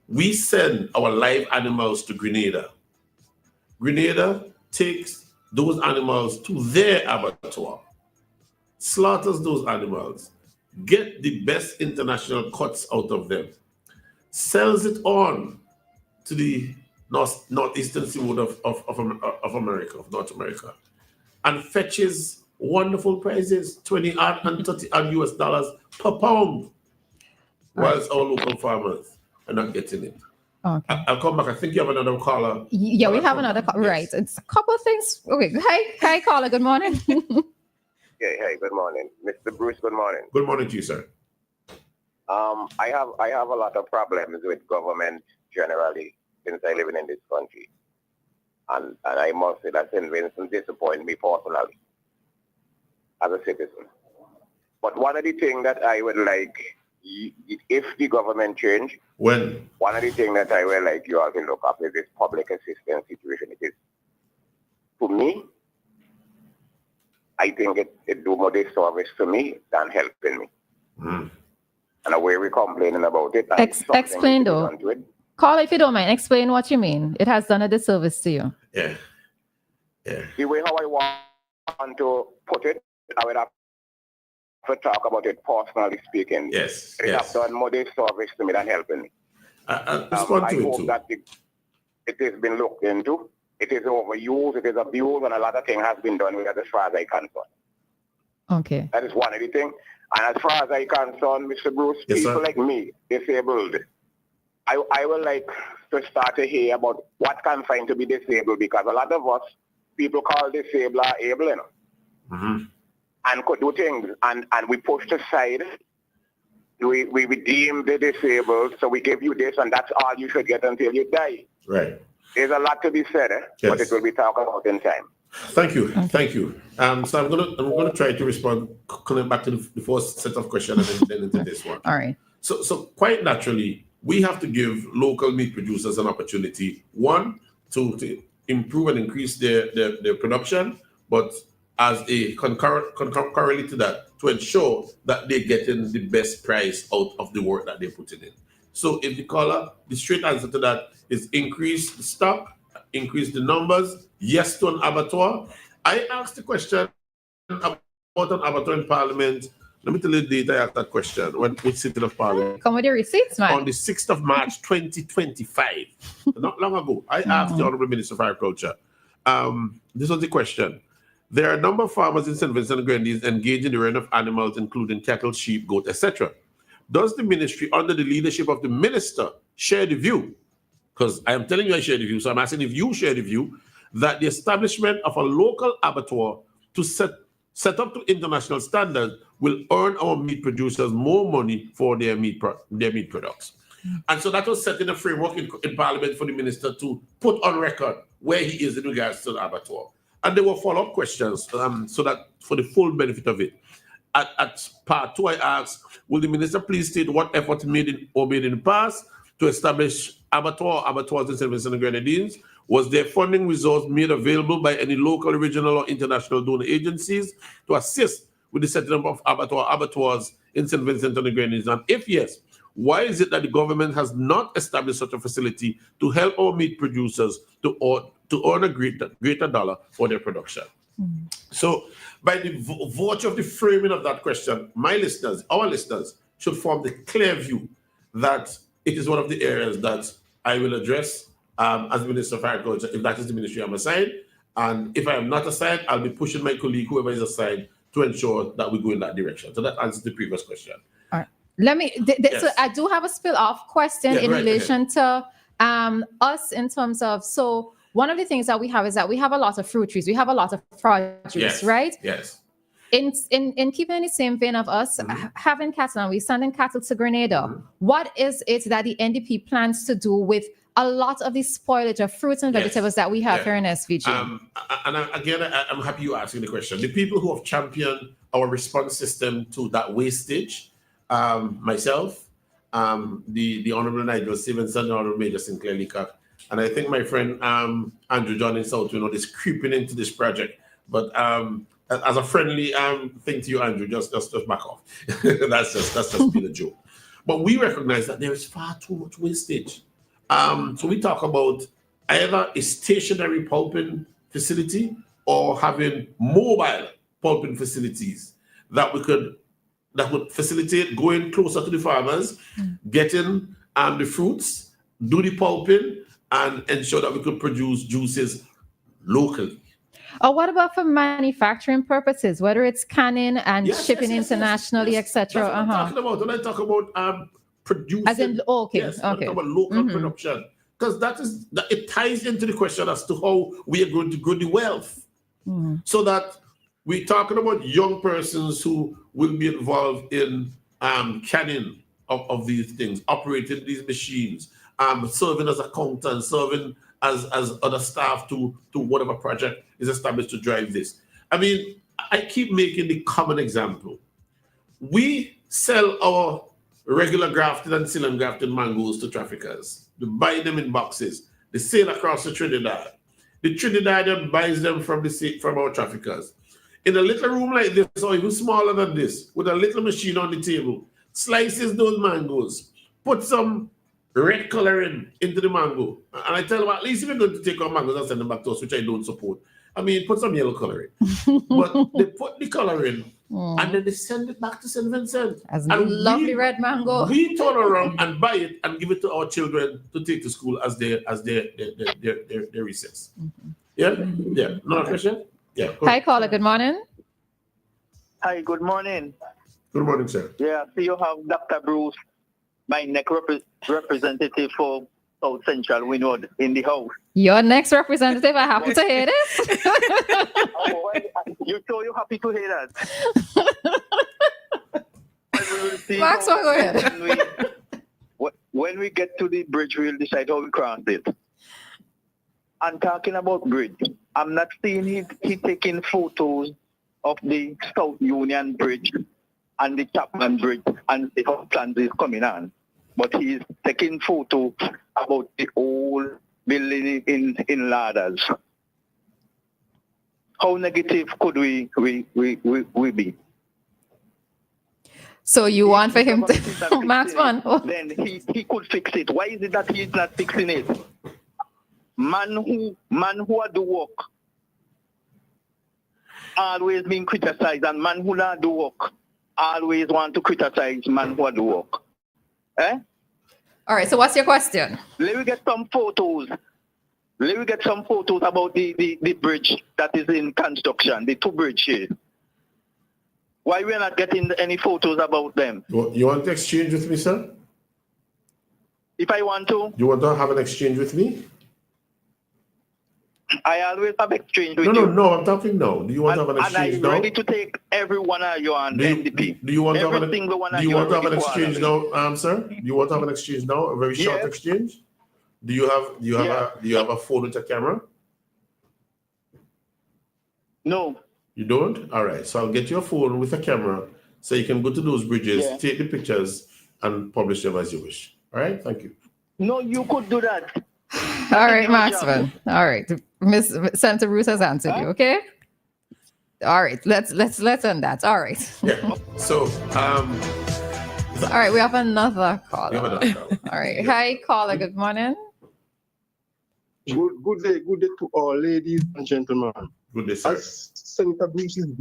Speaker 2: We send our live animals to Grenada. Grenada takes those animals to their abattoir, slaughters those animals, get the best international cuts out of them, sells it on to the northeastern seaboard of America, of North America, and fetches wonderful prices, 20 and 30 US dollars per pound, whilst our local farmers are not getting it.
Speaker 1: Okay.
Speaker 2: I'll come back. I think you have another caller.
Speaker 1: Yeah, we have another call.
Speaker 2: Yes.
Speaker 1: Right. It's a couple of things. Okay. Hi, caller. Good morning.
Speaker 12: Hey, good morning. Mr. Bruce, good morning.
Speaker 2: Good morning to you, sir.
Speaker 12: I have a lot of problems with government generally since I live in this country. And I must say that St. Vincent disappointed me personally as a citizen. But one of the things that I would like, if the government change,
Speaker 2: one
Speaker 12: of the things that I would like you all to look up is this public assistance situation. It is, to me, I think it do more disservice to me than helping me. And the way we're complaining about it.
Speaker 1: Explain though. Call if you don't mind. Explain what you mean. It has done a disservice to you.
Speaker 2: Yeah.
Speaker 12: The way how I want to put it, I would have to talk about it personally speaking.
Speaker 2: Yes.
Speaker 12: It has done more disservice to me than helping me.
Speaker 2: I respond to it
Speaker 12: hope
Speaker 2: too.
Speaker 12: that it has been looked into. It is overused, it is abused, and a lot of things has been done with it as far as I concerned.
Speaker 1: Okay.
Speaker 12: That is one of the things. And as far as I concerned, Mr. Bruce,
Speaker 2: Yes,
Speaker 12: people
Speaker 2: sir.
Speaker 12: like me, disabled, I would like to start to hear about what can find to be disabled, because a lot of us, people call disabled are able, you know, and could do things, and we pushed aside. We deem the disabled, so we give you this, and that's all you should get until you die.
Speaker 2: Right.
Speaker 12: There's a lot to be said, but it will be talked about in time.
Speaker 2: Thank you. Thank you. So I'm gonna try to respond, coming back to the first set of questions and then into this one.
Speaker 1: All right.
Speaker 2: So quite naturally, we have to give local meat producers an opportunity, one, to improve and increase their production, but as a concurrently to that, to ensure that they're getting the best price out of the work that they're putting in. So if the straight answer to that is increase the stock, increase the numbers, yes to an abattoir. I asked the question about an abattoir in Parliament. Let me tell you the date I asked that question when we sitting of Parliament.
Speaker 1: Come with your receipts, man.
Speaker 2: On the 6th of March, 2025. Not long ago. I asked the Honorable Minister of Agriculture. This was the question. There are a number of farmers in St. Vincent and Grenadines engaged in the rearing of animals, including cattle, sheep, goat, etc. Does the ministry, under the leadership of the minister, share the view? Because I am telling you I share the view, so I'm asking if you share the view that the establishment of a local abattoir to set up to international standards will earn our meat producers more money for their meat products. And so that was setting a framework in Parliament for the minister to put on record where he is in regards to the abattoir. And there were follow-up questions so that for the full benefit of it. At part 2, I asked, will the minister please state what efforts made in the past to establish abattoirs in St. Vincent and Grenadines? Was there funding resource made available by any local, regional, or international donor agencies to assist with the setting up of abattoirs in St. Vincent and the Grenadines? And if yes, why is it that the government has not established such a facility to help our meat producers to earn a greater dollar for their production? So, by the virtue of the framing of that question, our listeners, should form the clear view that it is one of the areas that I will address as Minister of Agriculture, if that is the ministry I'm assigned. And if I am not assigned, I'll be pushing my colleague, whoever is assigned, to ensure that we go in that direction. So that answers the previous question.
Speaker 1: All right. Let me,
Speaker 2: Yes.
Speaker 1: so I do have a spill-off question in relation to us in terms of, so one of the things that we have is that we have a lot of fruit trees. We have a lot of produce, right?
Speaker 2: Yes.
Speaker 1: In keeping in the same vein of us having cattle and we sending cattle to Grenada, what is it that the NDP plans to do with a lot of the spoilage of fruits and vegetables that we have here in SVG?
Speaker 2: I'm happy you asking the question. The people who have championed our response system to that wastage, myself, the Honorable Nigel Stevenson, the Honorable Major Sinclair Leacock, and I think my friend Andrew John in South, is creeping into this project. But as a friendly thing to you, Andrew, just back off. that's just been a joke. But we recognize that there is far too much wastage. So we talk about either a stationary pulping facility or having mobile pulping facilities that would facilitate going closer to the farmers, getting the fruits, do the pulping, and ensure that we could produce juices locally.
Speaker 1: Or what about for manufacturing purposes, whether it's canning and shipping internationally, etc.?
Speaker 2: That's what I'm talking about. When I talk about producing,
Speaker 1: as in, okay,
Speaker 2: yes, okay, about local production, because it ties into the question as to how we are going to grow the wealth, so that we're talking about young persons who will be involved in canning of these things, operating these machines, serving as accountants, serving as other staff to whatever project is established to drive this. I mean, I keep making the common example. We sell our regular grafted and seal and grafted mangoes to traffickers. They buy them in boxes. They sail across to Trinidad. The Trinidadian buys them from our traffickers. In a little room like this, or even smaller than this, with a little machine on the table, slices those mangoes, put some red coloring into the mango. And I tell them, at least if you're going to take our mangoes and send them back to us, which I don't support, I mean, put some yellow coloring. But they put the coloring and then they send it back to St. Vincent.
Speaker 1: As a lovely red mango.
Speaker 2: We turn around and buy it and give it to our children to take to school as their recess. Yeah? Yeah. Another question? Yeah.
Speaker 1: Hi, caller. Good morning.
Speaker 11: Hi, good morning.
Speaker 2: Good morning, sir.
Speaker 11: Yeah, so you have Dr. Bruce, my next representative for South Central Windward in the house.
Speaker 1: Your next representative, I happen to hear this.
Speaker 11: You sure you're happy to hear that?
Speaker 1: Maxwell, go ahead.
Speaker 11: When we get to the bridge, we'll decide how we cross it. And talking about bridge, I'm not seeing he taking photos of the South Union Bridge and the Chapman Bridge and the how plans is coming on. But he's taking photo about the old building in ladders. How negative could we be?
Speaker 1: So you want for him to Max one?
Speaker 11: Then he could fix it. Why is it that he's not fixing it? Man who do work always being criticized, and man who not do work always want to criticize man who do work. Eh?
Speaker 1: All right, so what's your question?
Speaker 11: Let me get some photos. Let me get some photos about the bridge that is in construction, the two bridges. Why we are not getting any photos about them?
Speaker 2: You want to exchange with me, sir?
Speaker 11: If I want to.
Speaker 2: You want to have an exchange with me?
Speaker 11: I always have exchange with you.
Speaker 2: No, I'm talking now. Do you want to have an exchange now?
Speaker 11: I'm ready to take every one of you on NDP.
Speaker 2: Do you want to have an exchange now, sir? Do you want to have an exchange now? A very short exchange? Do you have a phone with a camera?
Speaker 11: No.
Speaker 2: You don't? All right. So I'll get you a phone with a camera so you can go to those bridges, take the pictures, and publish them as you wish. All right? Thank you.
Speaker 11: No, you could do that.
Speaker 1: All right, Maxwell. All right. Senator Bruce has answered you, okay? All right, let's end that. All right.
Speaker 2: Yeah. So
Speaker 1: all right, we have another caller. All right.
Speaker 2: Yeah.
Speaker 1: Hi, caller. Good morning.
Speaker 13: Good day to all ladies and gentlemen.
Speaker 2: Good day, sir.
Speaker 13: As Senator Bruce is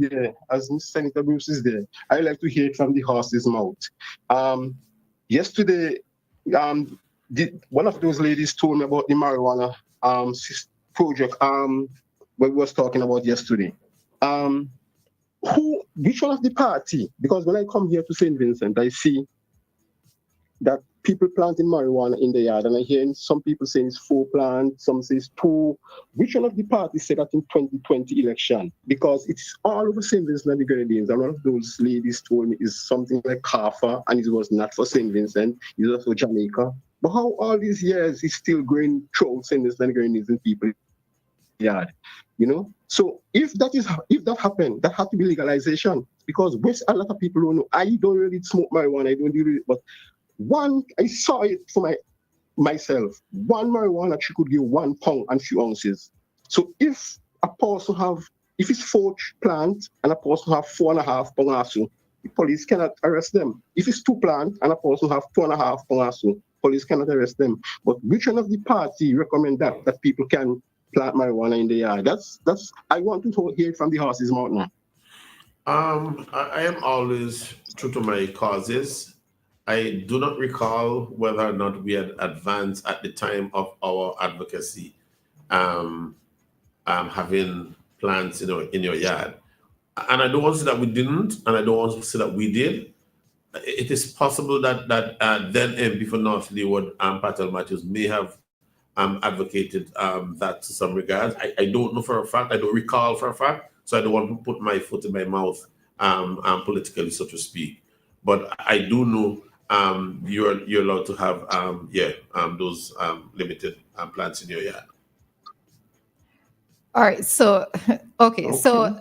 Speaker 13: there, I like to hear it from the horse's mouth. Yesterday, one of those ladies told me about the marijuana project what we was talking about yesterday. Which one of the party? Because when I come here to St. Vincent, I see that people planting marijuana in the yard, and I hear some people saying it's 4 plants, some say it's 2. Which one of the parties said that in 2020 election? Because it's all over St. Vincent and the Grenadines, and one of those ladies told me is something like Kafa, and it was not for St. Vincent, it was for Jamaica. But how all these years is still going through St. Vincent and the Grenadines and people yard, So if that happened, that had to be legalization, because a lot of people don't know. I don't really smoke marijuana, I don't do it, but I saw it for myself. One marijuana she could give 1 pound and few ounces. So if it's 4 plants and a person have 4.5 pounds or so, the police cannot arrest them. If it's 2 plants and a person have 2.5 pounds or so, police cannot arrest them. But which one of the party recommend that people can plant marijuana in the yard? That's I want to hear it from the horse's mouth now.
Speaker 2: I am always true to my causes. I do not recall whether or not we had advanced at the time of our advocacy, having plants in your yard. And I don't want to say that we didn't, and I don't want to say that we did. It is possible that then MP for North Leeward, Patel Matthews, may have advocated that to some regards. I don't know for a fact. I don't recall for a fact. So I don't want to put my foot in my mouth politically, so to speak. But I do know you're allowed to have those limited plants in your yard.
Speaker 1: All right. So okay. So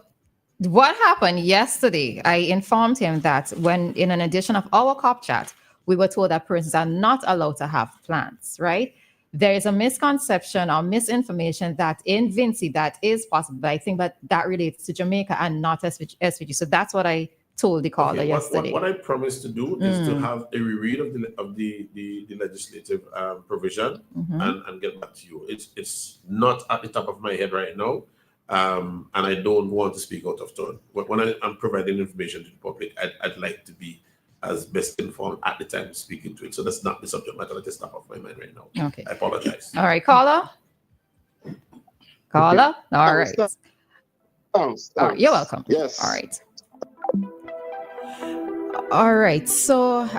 Speaker 1: what happened yesterday? I informed him that when in an edition of our cop chat, we were told that persons are not allowed to have plants, right? There is a misconception or misinformation that in Vinci that is possible. But I think that relates to Jamaica and not SVG. So that's what I told the caller yesterday.
Speaker 2: What I promised to do is to have a reread of the legislative provision and get back to you. It's not at the top of my head right now, and I don't want to speak out of turn. When I'm providing information to the public, I'd like to be as best informed at the time of speaking to it. So that's not the subject matter that is top of my mind right now.
Speaker 1: Okay.
Speaker 2: I apologize.
Speaker 1: All right, caller. All right.
Speaker 13: Thanks.
Speaker 1: All right. You're welcome.
Speaker 13: Yes.
Speaker 1: All right. All right. So,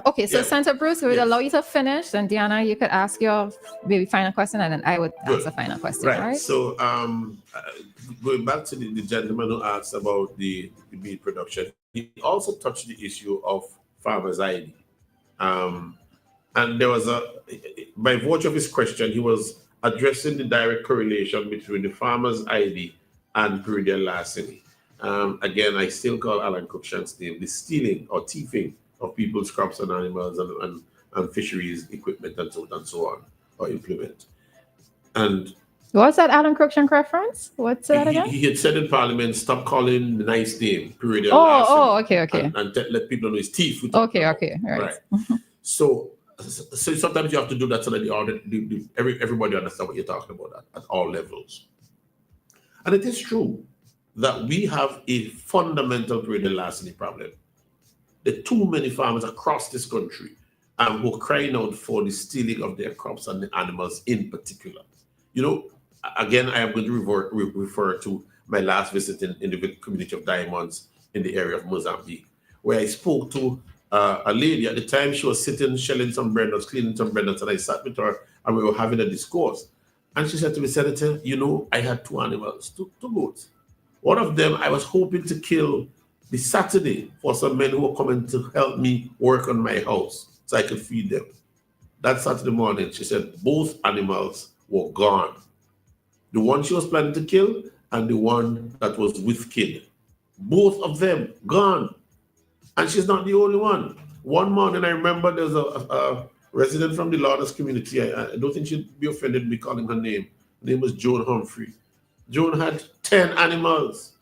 Speaker 1: okay. So, Senator Bruce, we would allow you to finish, and Dianna, you could ask your maybe final question, and then I would ask the final question.
Speaker 2: Right.
Speaker 1: All right.
Speaker 2: So, going back to the gentleman who asked about the meat production, he also touched the issue of farmers' ID. And there was by virtue of his question, he was addressing the direct correlation between the farmer's ID and perennial larceny. Again, I still call Alan Cruikshank's name the stealing or thieving of people's crops and animals and fisheries equipment and so on, or implement. And
Speaker 1: what's that Alan Cruikshank reference? What's that again?
Speaker 2: He had said in Parliament, stop calling the nice name perennial larceny.
Speaker 1: Okay.
Speaker 2: And let people know it's thief.
Speaker 1: Okay, right.
Speaker 2: So sometimes you have to do that so that everybody understand what you're talking about at all levels. And it is true that we have a fundamental perennial larceny problem. There are too many farmers across this country who are crying out for the stealing of their crops and the animals in particular. Again, I am going to refer to my last visit in the community of Diamonds in the area of Mozambique, where I spoke to a lady. At the time, she was sitting, shelling some brendas, cleaning some brendas, and I sat with her and we were having a discourse. And she said to me, Senator, I had 2 animals, two goats. One of them I was hoping to kill this Saturday for some men who were coming to help me work on my house so I could feed them. That Saturday morning, she said both animals were gone. The one she was planning to kill and the one that was with kid. Both of them gone. And she's not the only one. One morning, I remember there's a resident from the Lauders community. I don't think she'd be offended with me calling her name. Her name was Joan Humphrey. Joan had 10 animals.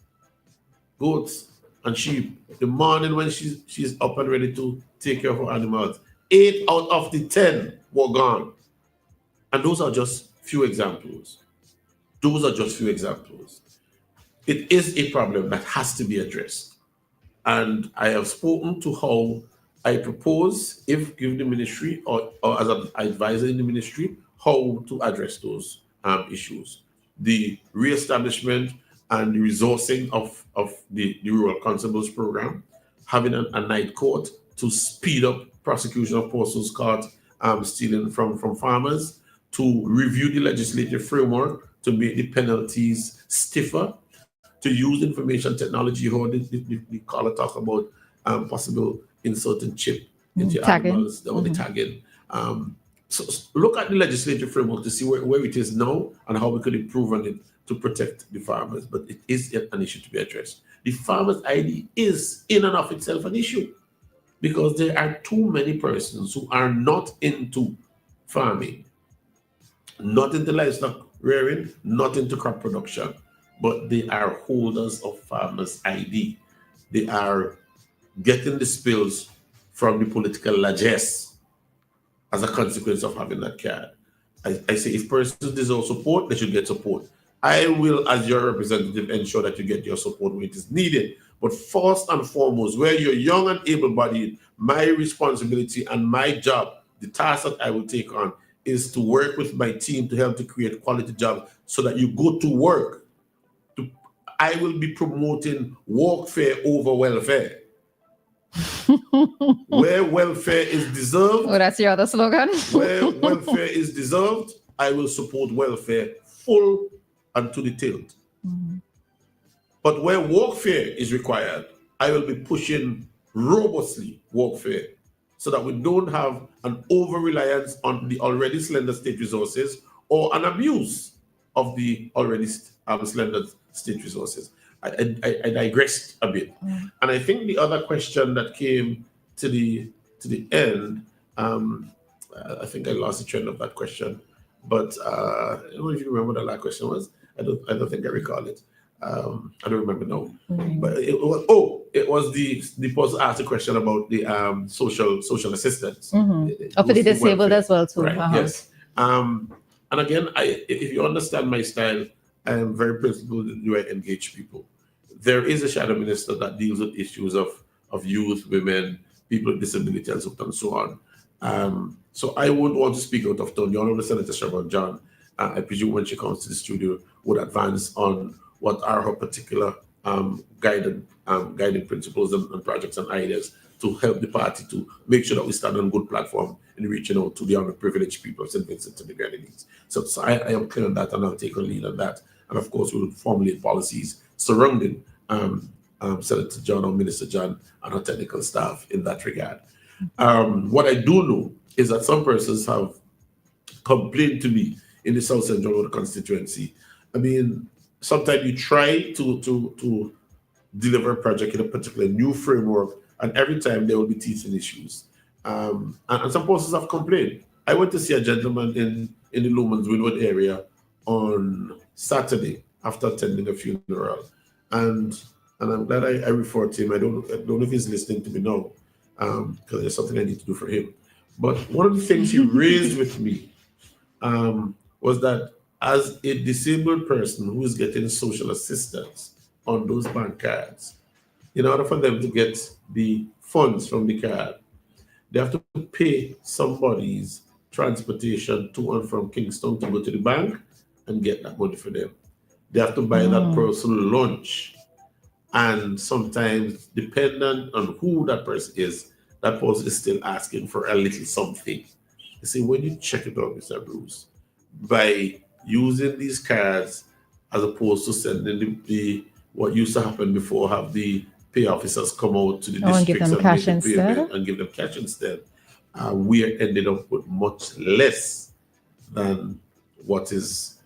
Speaker 2: goats, and sheep. The morning when she's up and ready to take care of her animals, 8 out of the 10 were gone. And those are just few examples. It is a problem that has to be addressed. And I have spoken to how I propose, if given the ministry or as an advisor in the ministry, how to address those issues. The reestablishment and the resourcing of the Rural Constables program, having a night court to speed up prosecution of persons caught stealing from farmers, to review the legislative framework to make the penalties stiffer, to use information technology, how the caller talk about possible inserting chip into animals, the tagging. So look at the legislative framework to see where it is now and how we could improve on it to protect the farmers. But it is an issue to be addressed. The farmer's ID is in and of itself an issue because there are too many persons who are not into farming, not into livestock rearing, not into crop production, but they are holders of farmers' ID. They are getting the spills from the political largesse as a consequence of having that card. I say if persons deserve support, they should get support. I will, as your representative, ensure that you get your support when it is needed. But first and foremost, where you're young and able-bodied, my responsibility and my job, the task that I will take on, is to work with my team to help to create quality jobs so that you go to work. I will be promoting workfare over welfare. Where welfare is deserved.
Speaker 1: Oh, that's your other slogan.
Speaker 2: Where welfare is deserved, I will support welfare full and to the tilt.
Speaker 1: Mm-hmm.
Speaker 2: But where workfare is required, I will be pushing robustly workfare so that we don't have an over-reliance on the already slender state resources or an abuse of the already slender state resources. I digressed a bit.
Speaker 1: Mm.
Speaker 2: And I think the other question that came to the end, I think I lost the trend of that question, but I don't know if you remember what the last question was. I don't think I recall it. I don't remember now.
Speaker 1: Mm.
Speaker 2: But it was the person asked a question about the social assistance.
Speaker 1: Mm-hmm. For the disabled as well too.
Speaker 2: Right, yes. And again, if you understand my style, I am very principled in the way I engage people. There is a shadow minister that deals with issues of youth, women, people with disability, and so on. So I wouldn't want to speak out of turn. Your Honourable Senator Sherman John, I presume when she comes to the studio, would advance on what are her particular guiding principles and projects and ideas to help the party to make sure that we stand on a good platform in reaching out to the underprivileged people of St. Vincent and the Grenadines. So I am clear on that, and I'll take a lead on that. And of course, we will formulate policies surrounding Senator John or Minister John and our technical staff in that regard. What I do know is that some persons have complained to me in the South Central constituency. I mean, sometimes you try to deliver a project in a particular new framework, and every time there will be teething issues. And some persons have complained. I went to see a gentleman in the Lomans Windward area on Saturday after attending a funeral, and I'm glad I referred to him. I don't know if he's listening to me now, because there's something I need to do for him. But one of the things he raised with me was that as a disabled person who is getting social assistance on those bank cards, in order for them to get the funds from the card, they have to pay somebody's transportation to and from Kingston to go to the bank and get that money for them. They have to buy that person lunch. And sometimes, dependent on who that person is still asking for a little something. You see, when you check it out, Mr. Bruce, by using these cards as opposed to sending the what used to happen before, have the pay officers come out to the districts and give them cash instead, we ended up with much less than what is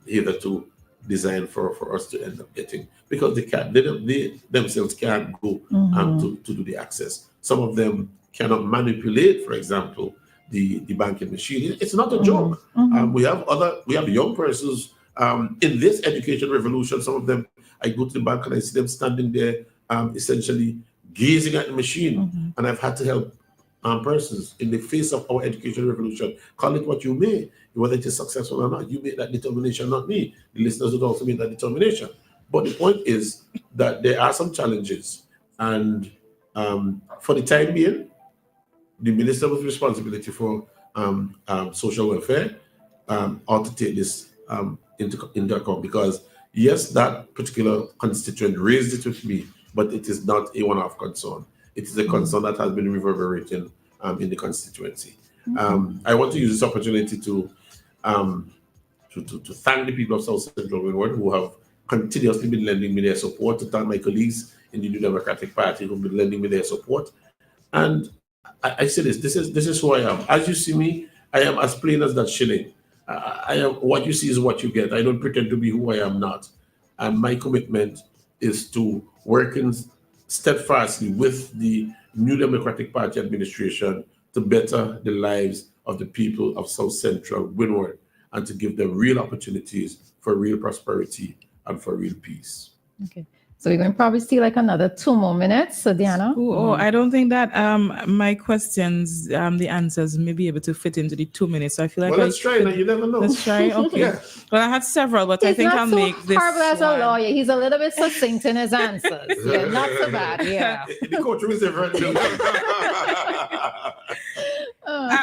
Speaker 2: hitherto designed for us to end up getting, because they themselves can't go to do the access. Some of them cannot manipulate, for example, the banking machine. It's not a joke. We have young persons in this education revolution. Some of them I go to the bank and I see them standing there, essentially gazing at the machine. And I've had to help persons in the face of our education revolution. Call it what you may, whether it is successful or not. You make that determination, not me. The listeners would also make that determination. But the point is that there are some challenges. And for the time being, the minister with responsibility for social welfare ought to take this into account, because yes, that particular constituent raised it with me, but it is not a one-off concern. It is a concern that has been reverberating in the constituency. I want to use this opportunity to thank the people of South Central Windward who have continuously been lending me their support, to thank my colleagues in the New Democratic Party who have been lending me their support. And I say this is who I am. As you see me, I am as plain as that shilling. I am what you see is what you get. I don't pretend to be who I am not. And my commitment is to work steadfastly with the New Democratic Party administration to better the lives of the people of South Central Windward and to give them real opportunities for real prosperity and for real peace.
Speaker 1: Okay. So we're going to probably see like another 2 more minutes. So Dianna.
Speaker 3: I don't think that my questions, the answers may be able to fit into the 2 minutes. So I feel like
Speaker 2: let's try. Now you never know.
Speaker 3: Let's try. Okay.
Speaker 2: Yeah.
Speaker 3: Well, I had several, but I think I'll make this.
Speaker 1: He's not so horrible as a lawyer. He's a little bit succinct in his answers. Yeah, not so bad. Yeah.
Speaker 2: The courtroom is different.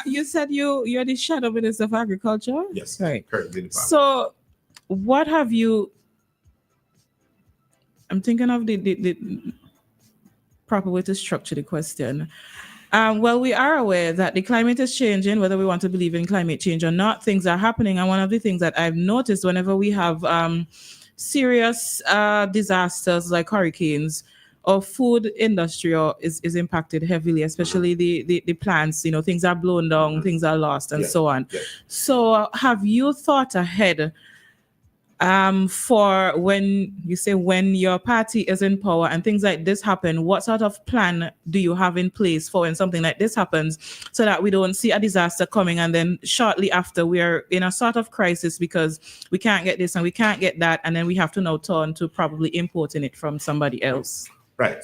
Speaker 3: You said you're the shadow minister of agriculture.
Speaker 2: Yes.
Speaker 3: Right.
Speaker 2: Currently.
Speaker 3: So, what have you? I'm thinking of the proper way to structure the question. Well, we are aware that the climate is changing, whether we want to believe in climate change or not. Things are happening. And one of the things that I've noticed whenever we have serious disasters like hurricanes, our food industry is impacted heavily, especially the plants. Things are blown down, things are lost, and so on. Yeah. So have you thought ahead for when your party is in power and things like this happen? What sort of plan do you have in place for when something like this happens, so that we don't see a disaster coming and then shortly after we are in a sort of crisis because we can't get this and we can't get that, and then we have to now turn to probably importing it from somebody else?
Speaker 2: Right.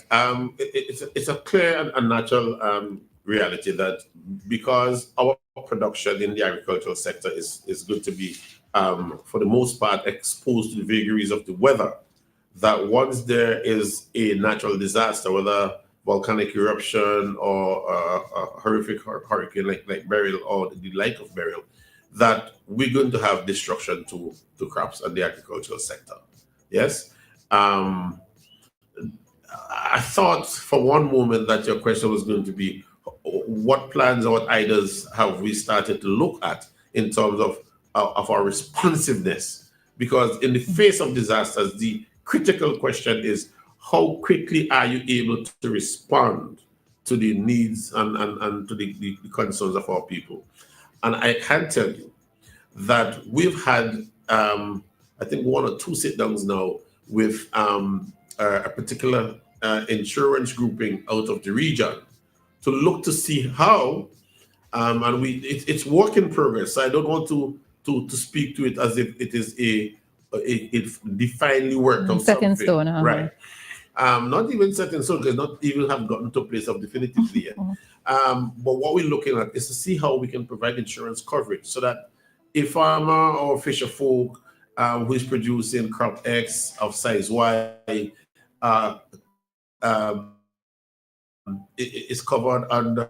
Speaker 2: It's a clear and natural reality that because our production in the agricultural sector is going to be for the most part exposed to the vagaries of the weather, that once there is a natural disaster, whether volcanic eruption or a horrific hurricane like Beryl or the like of Beryl, that we're going to have destruction to crops and the agricultural sector. Yes. I thought for one moment that your question was going to be, what plans or what ideas have we started to look at in terms of our responsiveness? Because in the face of disasters, the critical question is, how quickly are you able to respond to the needs and to the concerns of our people? And I can tell you that we've had, I think, 1 or 2 sit-downs now with a particular insurance grouping out of the region to look to see how, and it's work in progress. So I don't want to speak to it as if it is a definitely worked out
Speaker 1: set in
Speaker 2: something.
Speaker 1: stone,
Speaker 2: right? Not even set in stone, because not even have gotten to a place of definitively yet. But what we're looking at is to see how we can provide insurance coverage so that a farmer or fisher folk who is producing crop X of size Y is covered under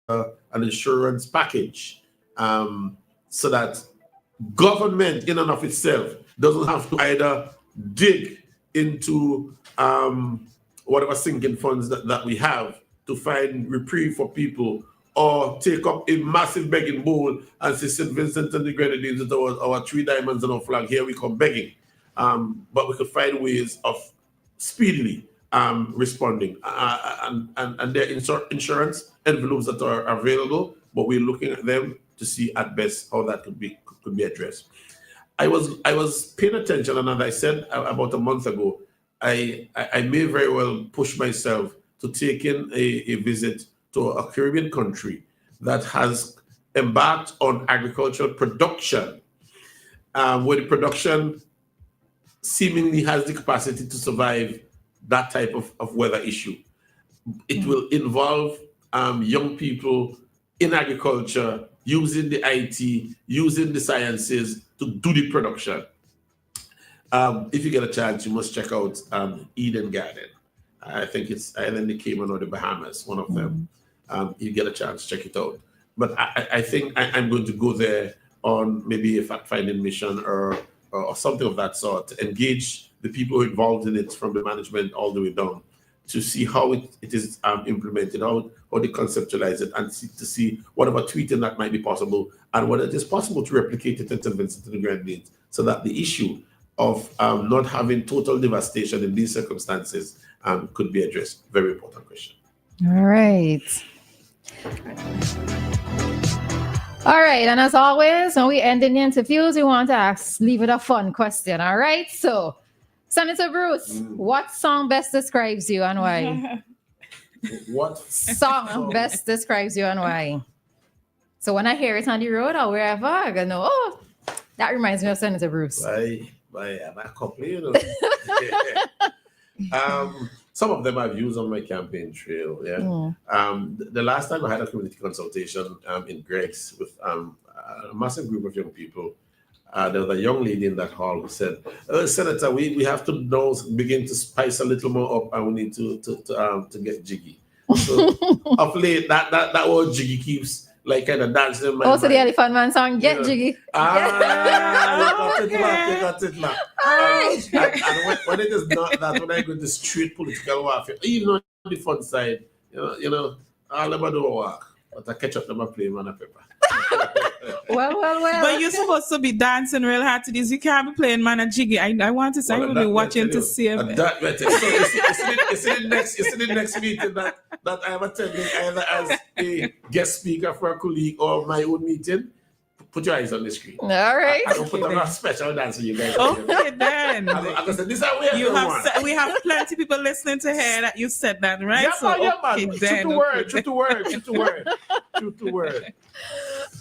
Speaker 2: an insurance package, so that government in and of itself doesn't have to either dig into whatever sinking funds that we have to find reprieve for people, or take up a massive begging bowl and say St. Vincent and the Grenadines with our 3 diamonds and our flag, here we come begging. But we could find ways of speedily responding, and there are insurance envelopes that are available, but we're looking at them to see at best how that could be addressed. I was paying attention, and as I said about a month ago, I may very well push myself to take in a visit to a Caribbean country that has embarked on agricultural production, where the production seemingly has the capacity to survive that type of weather issue. It will involve young people in agriculture, using the IT, using the sciences to do the production. If you get a chance, you must check out Eden Garden. I think it's either in the Cayman or the Bahamas, one of them. You get a chance, check it out. But I think I'm going to go there on maybe a fact-finding mission or something of that sort, to engage the people who are involved in it from the management all the way down, to see how it is implemented, how they conceptualize it, and to see whatever tweeting that might be possible, and whether it is possible to replicate it in St. Vincent and the Grenadines, so that the issue of not having total devastation in these circumstances could be addressed. Very important question.
Speaker 1: All right. All right, and as always, when we end in the interviews, we want to leave it a fun question. All right, so Senator Bruce, what song best describes you and why?
Speaker 2: What
Speaker 1: song best describes you and why? So when I hear it on the road or wherever, I go, no, oh, that reminds me of Senator Bruce.
Speaker 2: I'm a couple, you know. Some of them I've used on my campaign trail. Yeah. The last time I had a community consultation in Greg's with a massive group of young people, there was a young lady in that hall who said, Senator, we have to now begin to spice a little more up, and we need to get jiggy. So of late, that word jiggy keeps like kind of dancing in my mind.
Speaker 1: Also the Elephant Man song, Get Jiggy.
Speaker 2: You got it, man. And when it is not that, when I go to straight political warfare, even on the fun side, you know, all about the work, but I catch up to my play, man, a paper.
Speaker 1: Well.
Speaker 3: But you're supposed to be dancing real hard to this. You can't be playing man and jiggy. I want to say, I will be watching to see it.
Speaker 2: It's in the next meeting that I am attending, either as a guest speaker for a colleague or my own meeting. Put your eyes on the screen.
Speaker 1: All right.
Speaker 2: I don't put a special dance for you guys.
Speaker 3: Okay, then.
Speaker 2: I said, this is how
Speaker 3: we have plenty of people listening to hear that you said that, right?
Speaker 2: Yeah, man. True to word.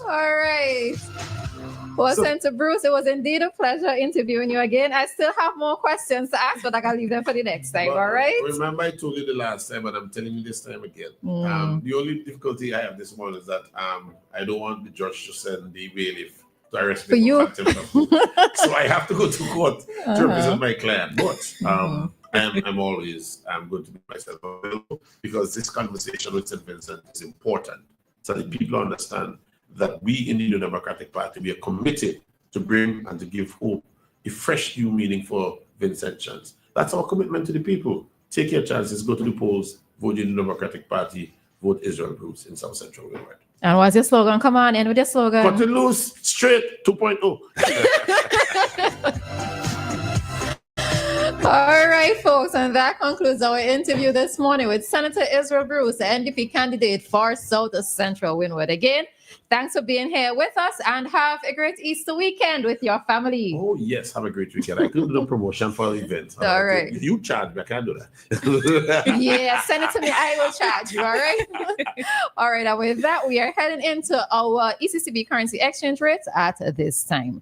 Speaker 1: All right. Well, Senator Bruce, it was indeed a pleasure interviewing you again. I still have more questions to ask, but I can leave them for the next time. All right.
Speaker 2: Remember, I told you the last time, and I'm telling you this time again. The only difficulty I have this morning is that I don't want the judge to send the bailiff to arrest me for you. So I have to go to court to represent my client. But I'm always going to be myself available, because this conversation with St. Vincent is important, so that people understand that we in the New Democratic Party, we are committed to bring and to give hope, a fresh new meaning for Vincentians. That's our commitment to the people. Take your chances, go to the polls, vote in the Democratic Party, vote Israel Bruce in South Central Windward.
Speaker 1: And what's your slogan? Come on, end with your slogan.
Speaker 2: Cut it loose, straight 2.0.
Speaker 1: All right, folks, and that concludes our interview this morning with Senator Israel Bruce, the NDP candidate for South Central Windward. Again, thanks for being here with us, and have a great Easter weekend with your family.
Speaker 2: Oh, yes, have a great weekend. I could do the promotion for the event.
Speaker 1: All right.
Speaker 2: You charge me, I can't do that.
Speaker 1: Yeah, send it to me. I will charge you, all right? All right, and with that, we are heading into our ECCB currency exchange rates at this time.